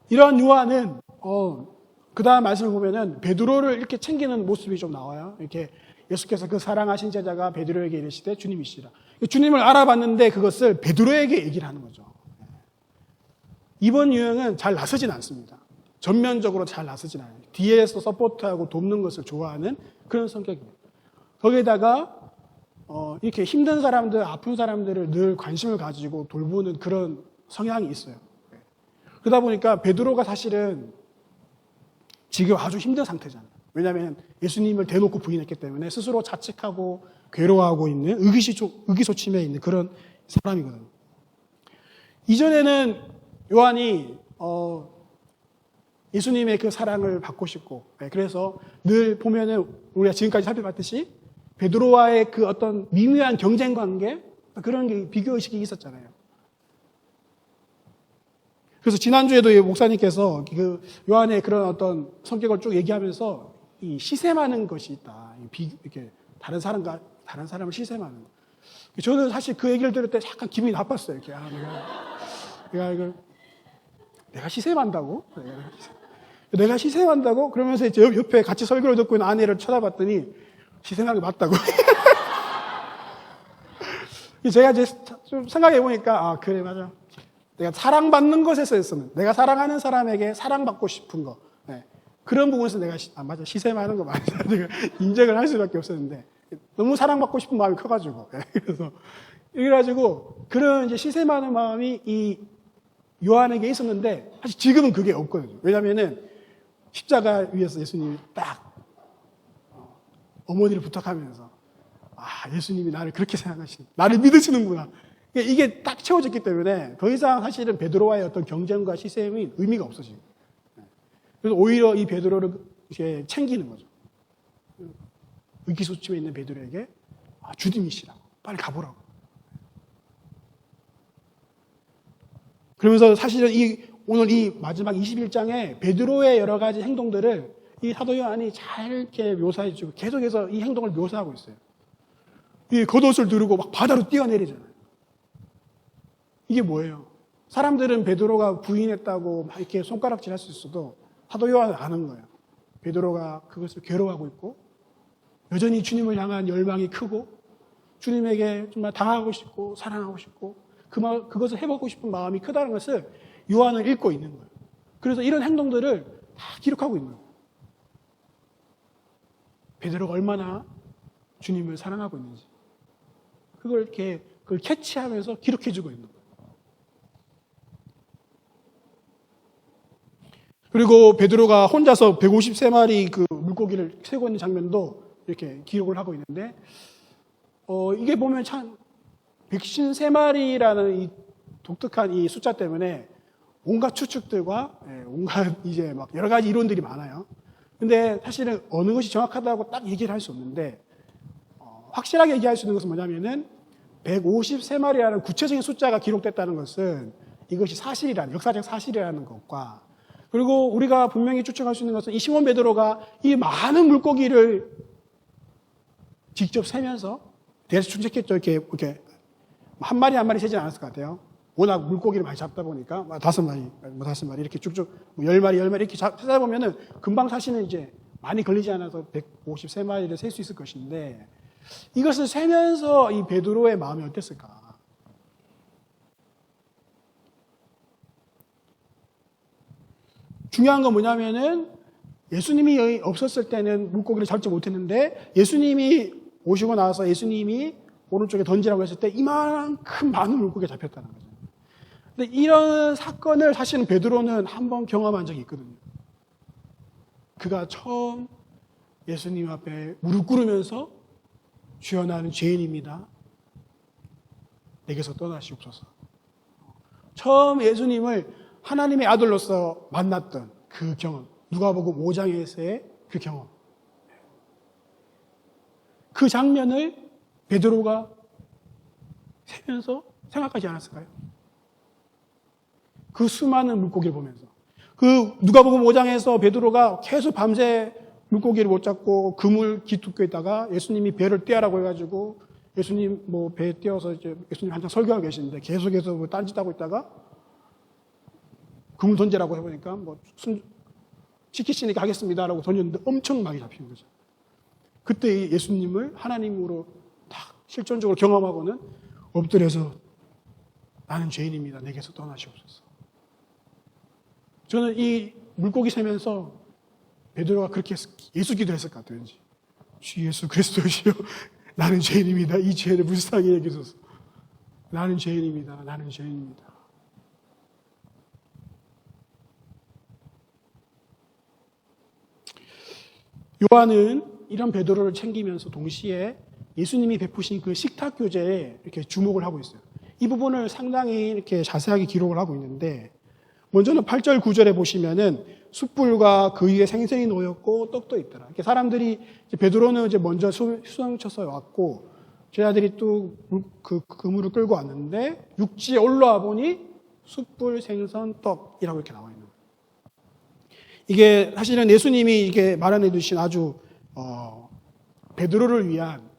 이러한 요한은 그 다음 말씀을 보면은 베드로를 이렇게 챙기는 모습이 좀 나와요. 이렇게 예수께서 그 사랑하신 제자가 베드로에게 이르시되 주님이시라. 주님을 알아봤는데 그것을 베드로에게 얘기를 하는 거죠. 이번 유형은 잘 나서진 않습니다. 전면적으로 잘 나서진 않아요. 뒤에서 서포트하고 돕는 것을 좋아하는 그런 성격입니다. 거기에다가 이렇게 힘든 사람들, 아픈 사람들을 늘 관심을 가지고 돌보는 그런 성향이 있어요. 그러다 보니까 베드로가 사실은 지금 아주 힘든 상태잖아요. 왜냐하면 예수님을 대놓고 부인했기 때문에 스스로 자책하고 괴로워하고 있는 의기소침해 있는 그런 사람이거든요. 이전에는 요한이 예수님의 그 사랑을 받고 싶고, 그래서 늘 보면은 우리가 지금까지 살펴봤듯이 베드로와의 그 어떤 미묘한 경쟁 관계, 그런 게 비교의식이 있었잖아요. 그래서 지난주에도 목사님께서 그 요한의 그런 어떤 성격을 쭉 얘기하면서 이 시샘하는 것이 있다. 이렇게 다른 사람을 시샘하는. 저는 사실 그 얘기를 들을 때 약간 기분이 나빴어요. 이렇게 내가 시샘한다고? 내가 시샘한다고? 그러면서 이제 옆에 같이 설교를 듣고 있는 아내를 쳐다봤더니 시샘하는 게 맞다고. 제가 이제 좀 생각해 보니까 그래 맞아. 내가 사랑받는 것에서 했으면, 내가 사랑하는 사람에게 사랑받고 싶은 거, 그런 부분에서 내가 맞아 시샘하는 거 맞아. 내가 인정을 할 수밖에 없었는데 너무 사랑받고 싶은 마음이 커가지고 그래가지고 그런 이제 시샘하는 마음이 이 요한에게 있었는데 사실 지금은 그게 없거든요. 왜냐하면은 십자가 위에서 예수님이 딱 어머니를 부탁하면서 예수님이 나를 그렇게 생각하시는, 나를 믿으시는구나. 이게 딱 채워졌기 때문에 더 이상 사실은 베드로와의 어떤 경쟁과 시샘이 의미가 없어지고, 그래서 오히려 이 베드로를 이렇게 챙기는 거죠. 의기소침해 있는 베드로에게 주님이시라고, 빨리 가보라고. 그러면서 사실은 오늘 이 마지막 21장에 베드로의 여러 가지 행동들을 이 사도 요한이 잘 이렇게 묘사해주고 계속해서 이 행동을 묘사하고 있어요. 이 겉옷을 두르고 막 바다로 뛰어내리잖아요. 이게 뭐예요? 사람들은 베드로가 부인했다고 막 이렇게 손가락질 할 수 있어도 사도 요한은 아는 거예요. 베드로가 그것을 괴로워하고 있고 여전히 주님을 향한 열망이 크고 주님에게 정말 당하고 싶고 사랑하고 싶고 그것을 해보고 싶은 마음이 크다는 것을 요한은 읽고 있는 거예요. 그래서 이런 행동들을 다 기록하고 있는 거예요. 베드로가 얼마나 주님을 사랑하고 있는지 그걸 캐치하면서 기록해주고 있는 거예요. 그리고 베드로가 혼자서 153마리 그 물고기를 세고 있는 장면도 이렇게 기록을 하고 있는데, 이게 보면 참 153마리라는 이 독특한 이 숫자 때문에 온갖 추측들과 온갖 이제 막 여러 가지 이론들이 많아요. 근데 사실은 어느 것이 정확하다고 딱 얘기를 할 수 없는데, 확실하게 얘기할 수 있는 것은 뭐냐면은 153마리라는 구체적인 숫자가 기록됐다는 것은 이것이 역사적 사실이라는 것과, 그리고 우리가 분명히 추측할 수 있는 것은 이 시몬 베드로가 이 많은 물고기를 직접 세면서 대충 쳤겠죠. 이렇게 한 마리 한 마리 세진 않았을 것 같아요. 워낙 물고기를 많이 잡다 보니까 5마리 이렇게 쭉쭉 10마리 이렇게 세다 보면은 금방 사실은 이제 많이 걸리지 않아서 153마리를 셀 수 있을 것인데, 이것을 세면서 이 베드로의 마음이 어땠을까? 중요한 건 뭐냐면은 예수님이 없었을 때는 물고기를 잡지 못했는데 예수님이 오시고 나서 예수님이 오른쪽에 던지라고 했을 때 이만큼 많은 물고기가 잡혔다는 거죠. 근데 이런 사건을 사실은 베드로는 한번 경험한 적이 있거든요. 그가 처음 예수님 앞에 무릎 꿇으면서 주여 나는 죄인입니다. 내게서 떠나시옵소서. 처음 예수님을 하나님의 아들로서 만났던 그 경험, 누가복음 5장에서의 그 경험. 그 장면을 베드로가 세면서 생각하지 않았을까요? 그 수많은 물고기를 보면서. 그 누가복음 5장에서 베드로가 계속 밤새 물고기를 못 잡고 그물 기툭고 있다가 예수님이 배를 떼라고 해가지고 예수님 뭐 배에 떼어서 이제 예수님 한창 설교하고 계시는데 계속해서 뭐 딴짓하고 있다가 그물 던지라고 해보니까 뭐 시키시니까 하겠습니다라고 던졌는데 엄청 많이 잡힌 거죠. 그때 예수님을 하나님으로 딱 실존적으로 경험하고는 엎드려서 나는 죄인입니다. 내게서 떠나시옵소서. 저는 이 물고기 세면서 베드로가 그렇게 예수 기도했을 것 같아요. 왠지. 주 예수 그리스도시여 나는 죄인입니다. 이 죄를 불쌍히 여기소서. 나는 죄인입니다. 나는 죄인입니다. 요한은 이런 베드로를 챙기면서 동시에 예수님이 베푸신 그 식탁 교제에 이렇게 주목을 하고 있어요. 이 부분을 상당히 이렇게 자세하게 기록을 하고 있는데 먼저는 8절 9절에 보시면은 숯불과 그 위에 생선이 놓였고 떡도 있더라. 이렇게 사람들이 이제 베드로는 이제 먼저 수상쳐서 왔고 제자들이 또 그 그물을 끌고 왔는데 육지에 올라와 보니 숯불, 생선, 떡이라고 이렇게 나와 있는 거예요. 이게 사실은 예수님이 이게 마련해 두신 아주 베드로를 위한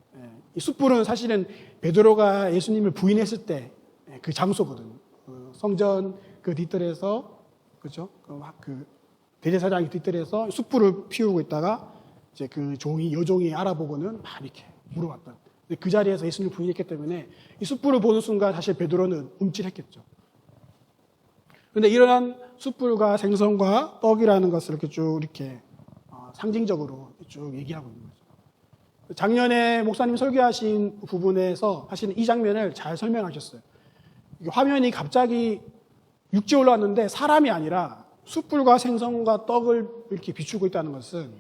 이 숯불은 사실은 베드로가 예수님을 부인했을 때 그 장소거든요. 성전 그 뒷뜰에서 그렇죠? 그 대제사장이 뒷뜰에서 숯불을 피우고 있다가 이제 그 여종이 알아보고는 막 이렇게 물어봤던. 근데 그 자리에서 예수님을 부인했기 때문에 이 숯불을 보는 순간 사실 베드로는 움찔했겠죠. 그런데 이러한 숯불과 생선과 떡이라는 것을 이렇게 쭉 이렇게 상징적으로 쭉 얘기하고 있는 거죠. 작년에 목사님 설교하신 부분에서 사실은 이 장면을 잘 설명하셨어요. 화면이 갑자기 육지에 올라왔는데 사람이 아니라 숯불과 생선과 떡을 이렇게 비추고 있다는 것은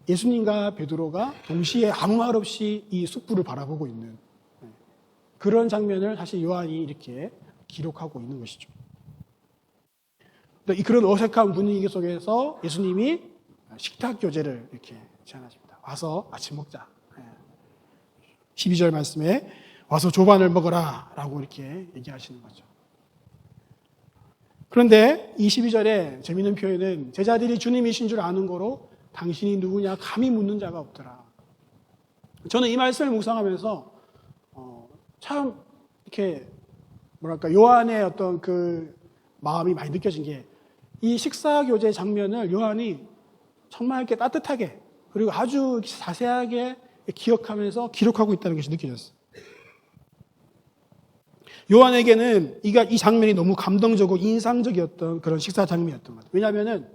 예수님과 베드로가 동시에 아무 말 없이 이 숯불을 바라보고 있는 그런 장면을 사실 요한이 이렇게 기록하고 있는 것이죠. 그런 어색한 분위기 속에서 예수님이 식탁 교제를 이렇게 제안하십니다. 와서 아침 먹자. 12절 말씀에 와서 조반을 먹어라 라고 이렇게 얘기하시는 거죠. 그런데 22절에 재미있는 표현은 제자들이 주님이신 줄 아는 거로 당신이 누구냐 감히 묻는 자가 없더라. 저는 이 말씀을 묵상하면서 참 이렇게 뭐랄까 요한의 어떤 그 마음이 많이 느껴진 게 이 식사 교제 장면을 요한이 정말 이렇게 따뜻하게 그리고 아주 자세하게 기억하면서 기록하고 있다는 것이 느껴졌어요. 요한에게는 이 장면이 너무 감동적이고 인상적이었던 그런 식사 장면이었던 것 같아요. 왜냐하면은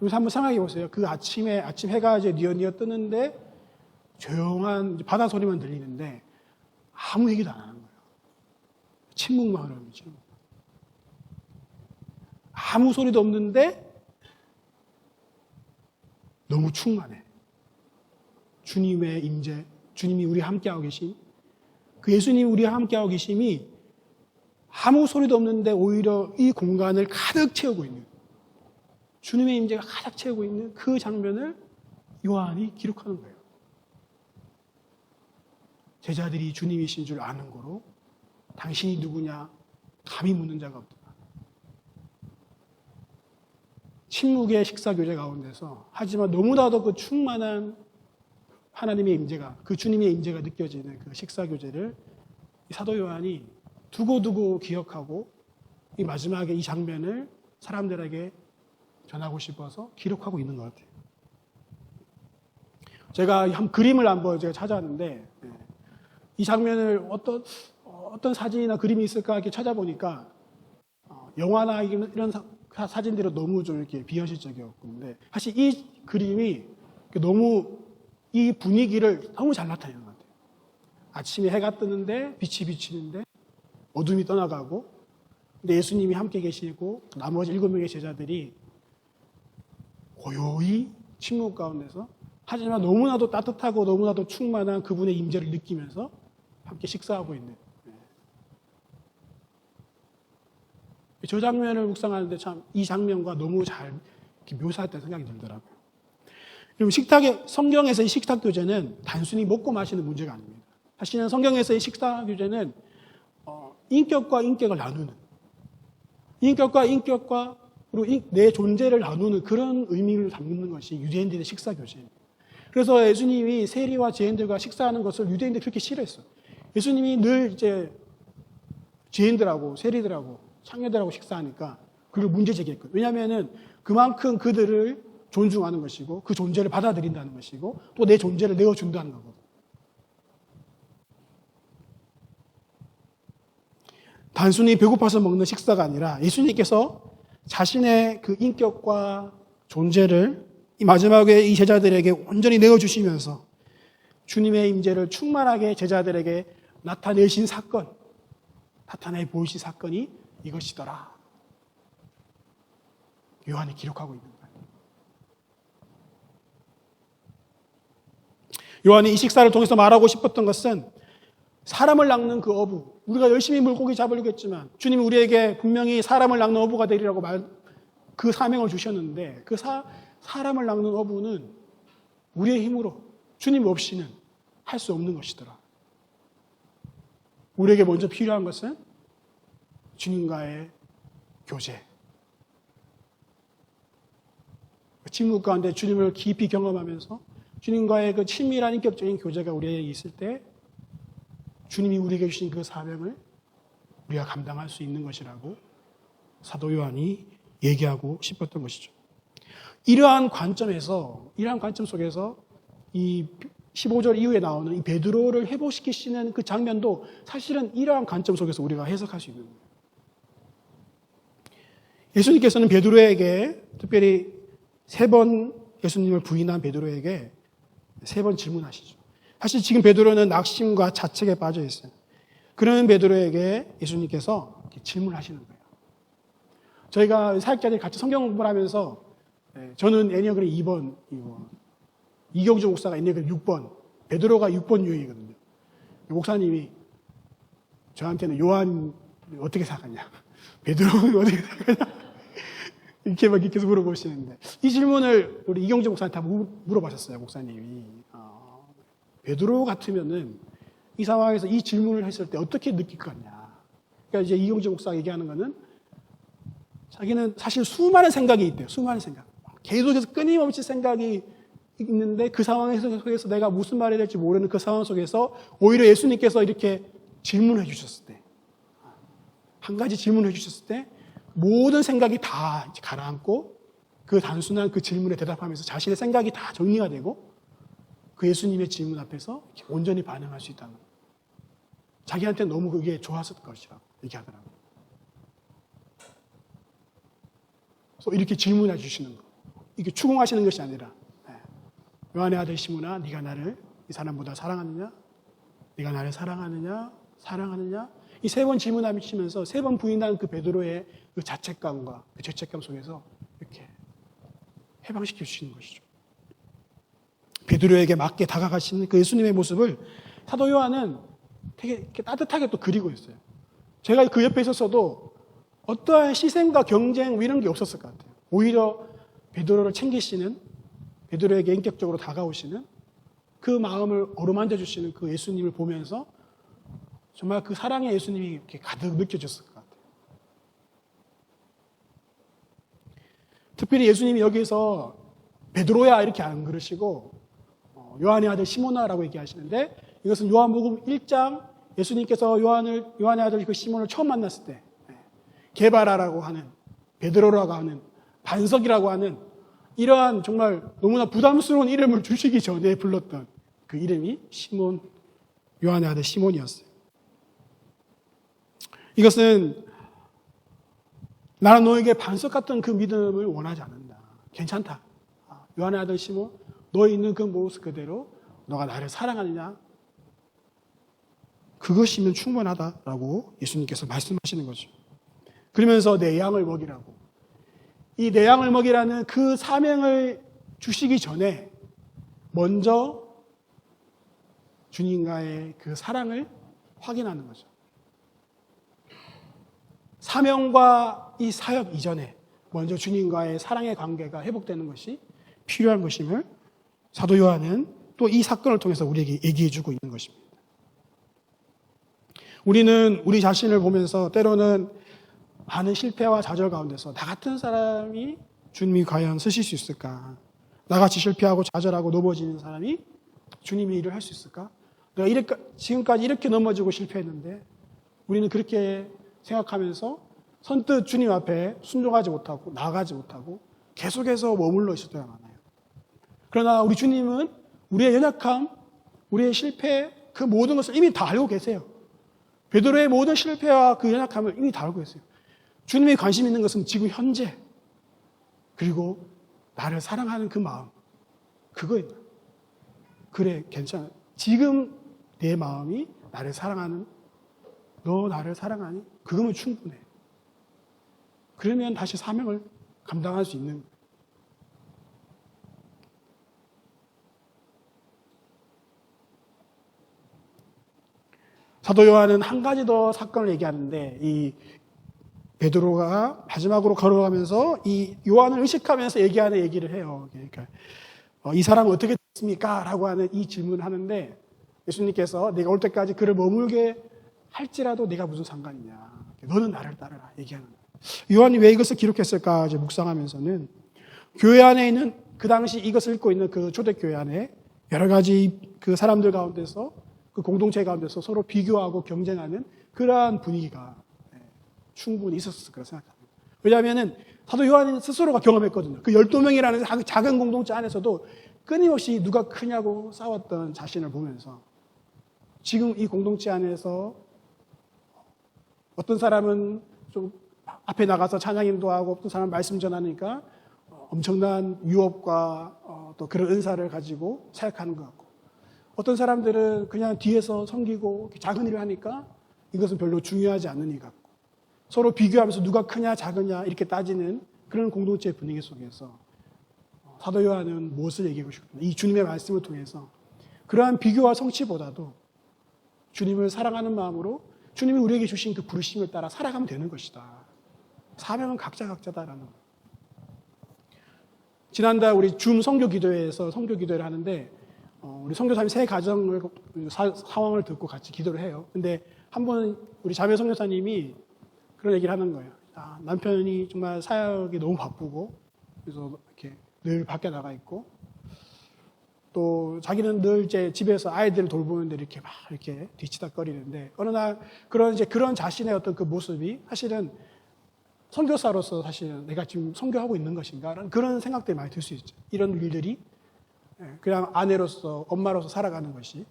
여기서 한번 생각해 보세요. 그 아침 해가 이제 뉘엿뉘엿 뜨는데 조용한 바다 소리만 들리는데 아무 얘기도 안 하는 거예요. 침묵만 하는 거죠. 아무 소리도 없는데 너무 충만해. 주님의 임재, 주님이 우리와 함께하고 계신 그 예수님이 우리와 함께하고 계심이 아무 소리도 없는데 오히려 이 공간을 가득 채우고 있는 주님의 임재가 가득 채우고 있는 그 장면을 요한이 기록하는 거예요. 제자들이 주님이신 줄 아는 거로 당신이 누구냐 감히 묻는 자가 없다. 침묵의 식사 교제 가운데서 하지만 너무나도 그 충만한 하나님의 임재가 그 주님의 임재가 느껴지는 그 식사 교제를 사도 요한이 두고두고 기억하고 이 마지막에 이 장면을 사람들에게 전하고 싶어서 기록하고 있는 것 같아요. 제가 한 그림을 한번 제가 찾아왔는데 이 장면을 어떤 사진이나 그림이 있을까 이렇게 찾아보니까 영화나 이런 사진들은 너무 좀 이렇게 비현실적이었고 근데 사실 이 그림이 너무 이 분위기를 너무 잘 나타내는 것 같아요. 아침에 해가 뜨는데 빛이 비치는데 어둠이 떠나가고, 근데 예수님이 함께 계시고 나머지 7명의 제자들이 고요히 침묵 가운데서, 하지만 너무나도 따뜻하고 너무나도 충만한 그분의 임재를 느끼면서 함께 식사하고 있는, 저 장면을 묵상하는데 참 이 장면과 너무 잘 묘사했다는 생각이 들더라고요. 그리고 성경에서의 식탁 교제는 단순히 먹고 마시는 문제가 아닙니다. 사실은 성경에서의 식탁 교제는 인격과 인격을 나누는, 인격과 인격과 그리고 내 존재를 나누는 그런 의미를 담는 것이 유대인들의 식사 교제입니다. 그래서 예수님이 세리와 죄인들과 식사하는 것을 유대인들이 그렇게 싫어했어요. 예수님이 늘 이제 죄인들하고 세리들하고 창녀들하고 식사하니까 그걸 문제 제기했거든요. 왜냐하면은 그만큼 그들을 존중하는 것이고 그 존재를 받아들인다는 것이고 또 내 존재를 내어준다는 거거든요. 단순히 배고파서 먹는 식사가 아니라 예수님께서 자신의 그 인격과 존재를 이 마지막에 이 제자들에게 온전히 내어주시면서 주님의 임재를 충만하게 제자들에게 나타내신 사건, 나타내 보이신 사건이 이것이더라. 요한이 기록하고 있는 거예요. 요한이 이 식사를 통해서 말하고 싶었던 것은 사람을 낚는 그 어부, 우리가 열심히 물고기 잡으려고 했지만 주님이 우리에게 분명히 사람을 낚는 어부가 되리라고 그 사명을 주셨는데 그 사람을 낚는 어부는 우리의 힘으로 주님 없이는 할 수 없는 것이더라. 우리에게 먼저 필요한 것은 주님과의 교제. 침묵 가운데 주님을 깊이 경험하면서 주님과의 그 친밀한 인격적인 교제가 우리에게 있을 때 주님이 우리에게 주신 그 사명을 우리가 감당할 수 있는 것이라고 사도 요한이 얘기하고 싶었던 것이죠. 이러한 관점 속에서 이 15절 이후에 나오는 이 베드로를 회복시키시는 그 장면도 사실은 이러한 관점 속에서 우리가 해석할 수 있는 거예요. 예수님께서는 베드로에게 특별히 3번 예수님을 부인한 베드로에게 3번 질문하시죠. 사실 지금 베드로는 낙심과 자책에 빠져 있어요. 그런 베드로에게 예수님께서 질문하시는 거예요. 저희가 사역자들이 같이 성경 공부를 하면서 저는 애니어그램 2번이고 이경주 목사가 애니어그램 6번, 베드로가 6번 유형이거든요. 목사님이 저한테는 요한 어떻게 생각하냐, 베드로는 어떻게 생각하냐 이렇게 막 계속 물어보시는데 이 질문을 우리 이경주 목사한테 다 물어보셨어요. 목사님이 베드로 같으면은 이 상황에서 이 질문을 했을 때 어떻게 느낄 것 같냐. 그러니까 이제 이경주 목사가 얘기하는 거는 자기는 사실 수많은 생각이 있대요. 수많은 생각. 계속해서 끊임없이 생각이 있는데 그 상황에서 내가 무슨 말을 해야 될지 모르는 그 상황 속에서 오히려 예수님께서 이렇게 질문을 해주셨을 때, 한 가지 질문을 해주셨을 때 모든 생각이 다 가라앉고 그 단순한 그 질문에 대답하면서 자신의 생각이 다 정리가 되고 그 예수님의 질문 앞에서 온전히 반응할 수 있다는 거예요. 자기한테 너무 그게 좋았을 것이라고 얘기하더라고요. 그래서 이렇게 질문해 주시는 거. 이게 추궁하시는 것이 아니라 요한의 아들 시몬아, 네가 나를 이 사람보다 사랑하느냐? 네가 나를 사랑하느냐? 사랑하느냐? 이 3번 질문하시면서 3번 부인한 그 베드로의 그 자책감과 그 죄책감 속에서 이렇게 해방시켜 주시는 것이죠. 베드로에게 맞게 다가가시는 그 예수님의 모습을 사도 요한은 되게 이렇게 따뜻하게 또 그리고 있어요. 제가 그 옆에 있었어도 어떠한 시샘과 경쟁 이런 게 없었을 것 같아요. 오히려 베드로를 챙기시는, 베드로에게 인격적으로 다가오시는 그 마음을 어루만져 주시는 그 예수님을 보면서 정말 그 사랑의 예수님이 이렇게 가득 느껴졌을 것 같아요. 특별히 예수님이 여기서 베드로야 이렇게 안 그러시고 요한의 아들 시몬아라고 얘기하시는데 이것은 요한복음 1장 예수님께서 요한의 아들 그 시몬을 처음 만났을 때 게바라라고 하는, 베드로라고 하는, 반석이라고 하는 이러한 정말 너무나 부담스러운 이름을 주시기 전에 불렀던 그 이름이 시몬, 요한의 아들 시몬이었어요. 이것은 나는 너에게 반석 같은 그 믿음을 원하지 않는다. 괜찮다. 요한의 아들 시몬, 너에 있는 그 모습 그대로 너가 나를 사랑하느냐? 그것이면 충분하다라고 예수님께서 말씀하시는 거죠. 그러면서 내 양을 먹이라고. 이 내 양을 먹이라는 그 사명을 주시기 전에 먼저 주님과의 그 사랑을 확인하는 거죠. 사명과 이 사역 이전에 먼저 주님과의 사랑의 관계가 회복되는 것이 필요한 것임을 사도 요한은 또 이 사건을 통해서 우리에게 얘기해주고 있는 것입니다. 우리는 우리 자신을 보면서 때로는 많은 실패와 좌절 가운데서 나 같은 사람이 주님이 과연 쓰실 수 있을까? 나같이 실패하고 좌절하고 넘어지는 사람이 주님의 일을 할 수 있을까? 내가 지금까지 이렇게 넘어지고 실패했는데 우리는 그렇게 생각하면서 선뜻 주님 앞에 순종하지 못하고 나아가지 못하고 계속해서 머물러 있을 때가 많아요. 그러나 우리 주님은 우리의 연약함, 우리의 실패, 그 모든 것을 이미 다 알고 계세요. 베드로의 모든 실패와 그 연약함을 이미 다 알고 계세요. 주님이 관심 있는 것은 지금 현재, 그리고 나를 사랑하는 그 마음, 그거예요. 그래, 괜찮아. 지금 내 마음이 나를 사랑하는, 너 나를 사랑하니? 그거면 충분해. 그러면 다시 사명을 감당할 수 있는 거예요. 사도 요한은 한 가지 더 사건을 얘기하는데, 이 베드로가 마지막으로 걸어가면서 이 요한을 의식하면서 얘기하는 얘기를 해요. 그러니까 이 사람은 어떻게 됐습니까? 라고 하는 이 질문을 하는데 예수님께서 내가 올 때까지 그를 머물게 할지라도 내가 무슨 상관이냐. 너는 나를 따르라. 얘기하는 거예요. 요한이 왜 이것을 기록했을까 이제 묵상하면서는 교회 안에 있는 그 당시 이것을 읽고 있는 그 초대교회 안에 여러 가지 그 사람들 가운데서 그 공동체 가운데서 서로 비교하고 경쟁하는 그러한 분위기가 충분히 있었을 거라 생각합니다. 왜냐하면 사도 요한 스스로가 경험했거든요. 그 12명이라는 작은 공동체 안에서도 끊임없이 누가 크냐고 싸웠던 자신을 보면서 지금 이 공동체 안에서 어떤 사람은 좀 앞에 나가서 찬양 인도하고 어떤 사람은 말씀 전하니까 엄청난 유업과 또 그런 은사를 가지고 사역하는 것 같고 어떤 사람들은 그냥 뒤에서 섬기고 작은 일을 하니까 이것은 별로 중요하지 않는 일 같고 서로 비교하면서 누가 크냐 작으냐 이렇게 따지는 그런 공동체의 분위기 속에서 사도 요한은 무엇을 얘기하고 싶냐 이 주님의 말씀을 통해서 그러한 비교와 성취보다도 주님을 사랑하는 마음으로 주님이 우리에게 주신 그 부르심을 따라 살아가면 되는 것이다. 사명은 각자다라는 거예요. 지난달 우리 줌 선교기도회에서 선교기도회를 하는데 우리 선교사님 세 가정을 상황을 듣고 같이 기도를 해요. 근데 한 번 우리 자매 선교사님이 그런 얘기를 하는 거예요. 남편이 정말 사역이 너무 바쁘고 그래서 이렇게 늘 밖에 나가 있고 또 자기는 늘 이제 집에서 아이들을 돌보는데 이렇게 막 이렇게 뒤치다거리는데 어느 날 그런 자신의 어떤 그 모습이 사실은 선교사로서 사실은 내가 지금 선교하고 있는 것인가 그런 생각들이 많이 들 수 있죠. 이런 일들이 그냥 아내로서 엄마로서 살아가는 것이.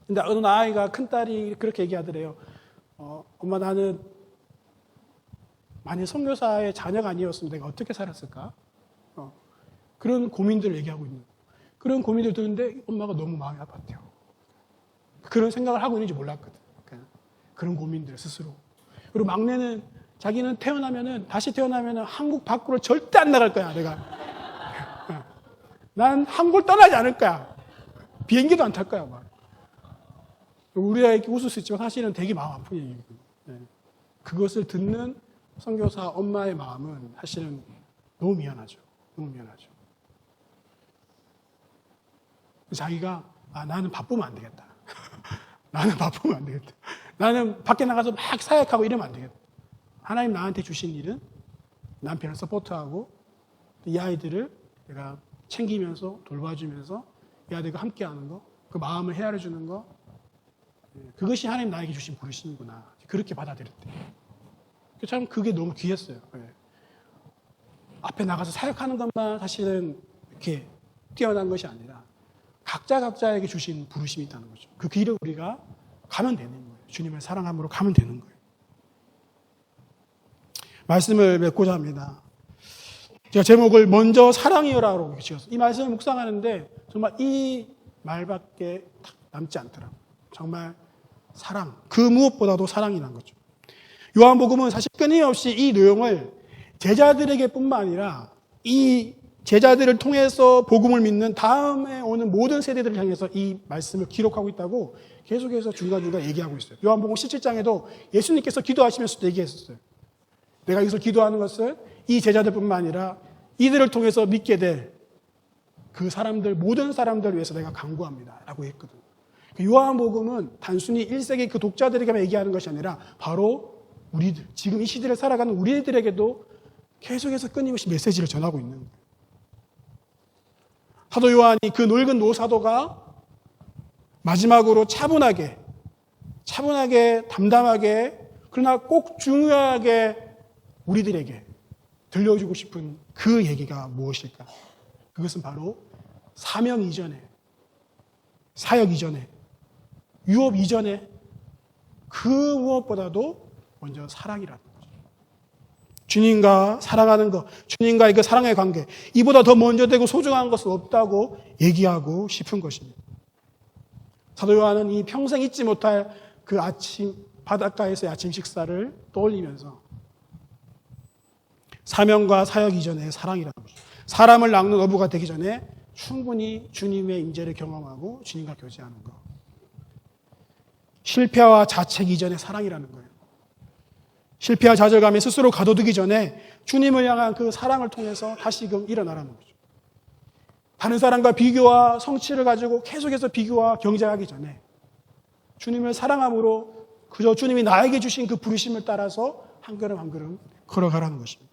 근데 어느 아이가 큰 딸이 그렇게 얘기하더래요. 엄마 나는 만약 선교사의 자녀가 아니었으면 내가 어떻게 살았을까? 그런 고민들을 얘기하고 있는 거예요. 그런 고민들 드는데 엄마가 너무 마음이 아팠대요. 그런 생각을 하고 있는지 몰랐거든. 그런 고민들 스스로. 그리고 막내는 자기는 다시 태어나면은 한국 밖으로 절대 안 나갈 거야, 내가. 난 한국을 떠나지 않을 거야. 비행기도 안 탈 거야, 막. 우리가 이렇게 웃을 수 있지만 사실은 되게 마음 아픈 얘기거든요. 그것을 듣는 선교사 엄마의 마음은 사실은 너무 미안하죠. 너무 미안하죠. 자기가 나는 바쁘면 안 되겠다. 나는 바쁘면 안 되겠다. 나는 밖에 나가서 막 사역하고 이러면 안 되겠다. 하나님 나한테 주신 일은 남편을 서포트하고 이 아이들을 내가 챙기면서 돌봐주면서 이 아이들과 함께하는 거, 그 마음을 헤아려 주는 거, 그것이 하나님 나에게 주신 부르심이구나. 그렇게 받아들였대. 참 그게 너무 귀했어요. 앞에 나가서 사역하는 것만 사실은 이렇게 뛰어난 것이 아니라 각자에게 주신 부르심이 있다는 거죠. 그 길을 우리가 가면 되는 거예요. 주님을 사랑함으로 가면 되는 거예요. 말씀을 맺고자 합니다. 제가 제목을 먼저 사랑이여라고 지었어요. 이 말씀을 묵상하는데 정말 이 말밖에 남지 않더라고요. 정말 사랑, 그 무엇보다도 사랑이란 거죠. 요한복음은 사실 끊임없이 이 내용을 제자들에게 뿐만 아니라 이 제자들을 통해서 복음을 믿는 다음에 오는 모든 세대들을 향해서 이 말씀을 기록하고 있다고 계속해서 중간중간 얘기하고 있어요. 요한복음 17장에도 예수님께서 기도하시면서도 얘기했었어요. 내가 이것을 기도하는 것을 이 제자들뿐만 아니라 이들을 통해서 믿게 될 그 사람들, 모든 사람들을 위해서 내가 간구합니다 라고 했거든요. 요한복음은 단순히 1세기 그 독자들에게만 얘기하는 것이 아니라 바로 우리들, 지금 이 시대를 살아가는 우리들에게도 계속해서 끊임없이 메시지를 전하고 있는 거예요. 사도 요한이 그 늙은 노사도가 마지막으로 차분하게 담담하게 그러나 꼭 중요하게 우리들에게 들려주고 싶은 그 얘기가 무엇일까? 그것은 바로 사명 이전에, 사역 이전에, 유업 이전에 그 무엇보다도 먼저 사랑이라는 거죠. 주님과 사랑하는 것, 주님과의 그 사랑의 관계, 이보다 더 먼저 되고 소중한 것은 없다고 얘기하고 싶은 것입니다. 사도 요한은 이 평생 잊지 못할 그 아침, 바닷가에서의 아침 식사를 떠올리면서 사명과 사역 이전에 사랑이라는 거죠. 사람을 낚는 어부가 되기 전에 충분히 주님의 임재를 경험하고 주님과 교제하는 것. 실패와 자책 이전에 사랑이라는 거예요. 실패와 좌절감에 스스로 가둬두기 전에 주님을 향한 그 사랑을 통해서 다시금 일어나라는 거죠. 다른 사람과 비교와 성취를 가지고 계속해서 비교와 경쟁하기 전에 주님을 사랑함으로 그저 주님이 나에게 주신 그 부르심을 따라서 한 걸음 한 걸음 걸어가라는 것입니다.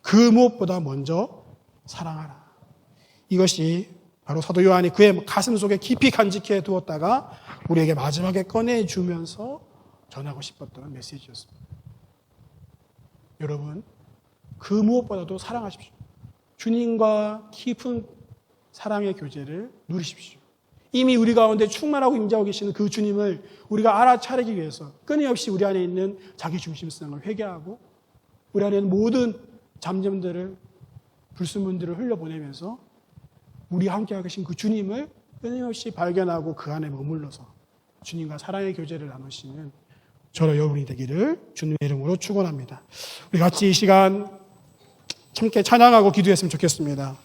그 무엇보다 먼저 사랑하라. 이것이 바로 사도 요한이 그의 가슴 속에 깊이 간직해 두었다가 우리에게 마지막에 꺼내주면서 전하고 싶었던 메시지였습니다. 여러분, 그 무엇보다도 사랑하십시오. 주님과 깊은 사랑의 교제를 누리십시오. 이미 우리 가운데 충만하고 임재하고 계시는 그 주님을 우리가 알아차리기 위해서 끊임없이 우리 안에 있는 자기 중심성을 회개하고 우리 안에 있는 모든 잠재들을 불순물들을 흘려보내면서 우리 함께 계신 그 주님을 끊임없이 발견하고 그 안에 머물러서 주님과 사랑의 교제를 나누시는 저와 여러분이 되기를 주님의 이름으로 축원합니다. 우리 같이 이 시간 함께 찬양하고 기도했으면 좋겠습니다.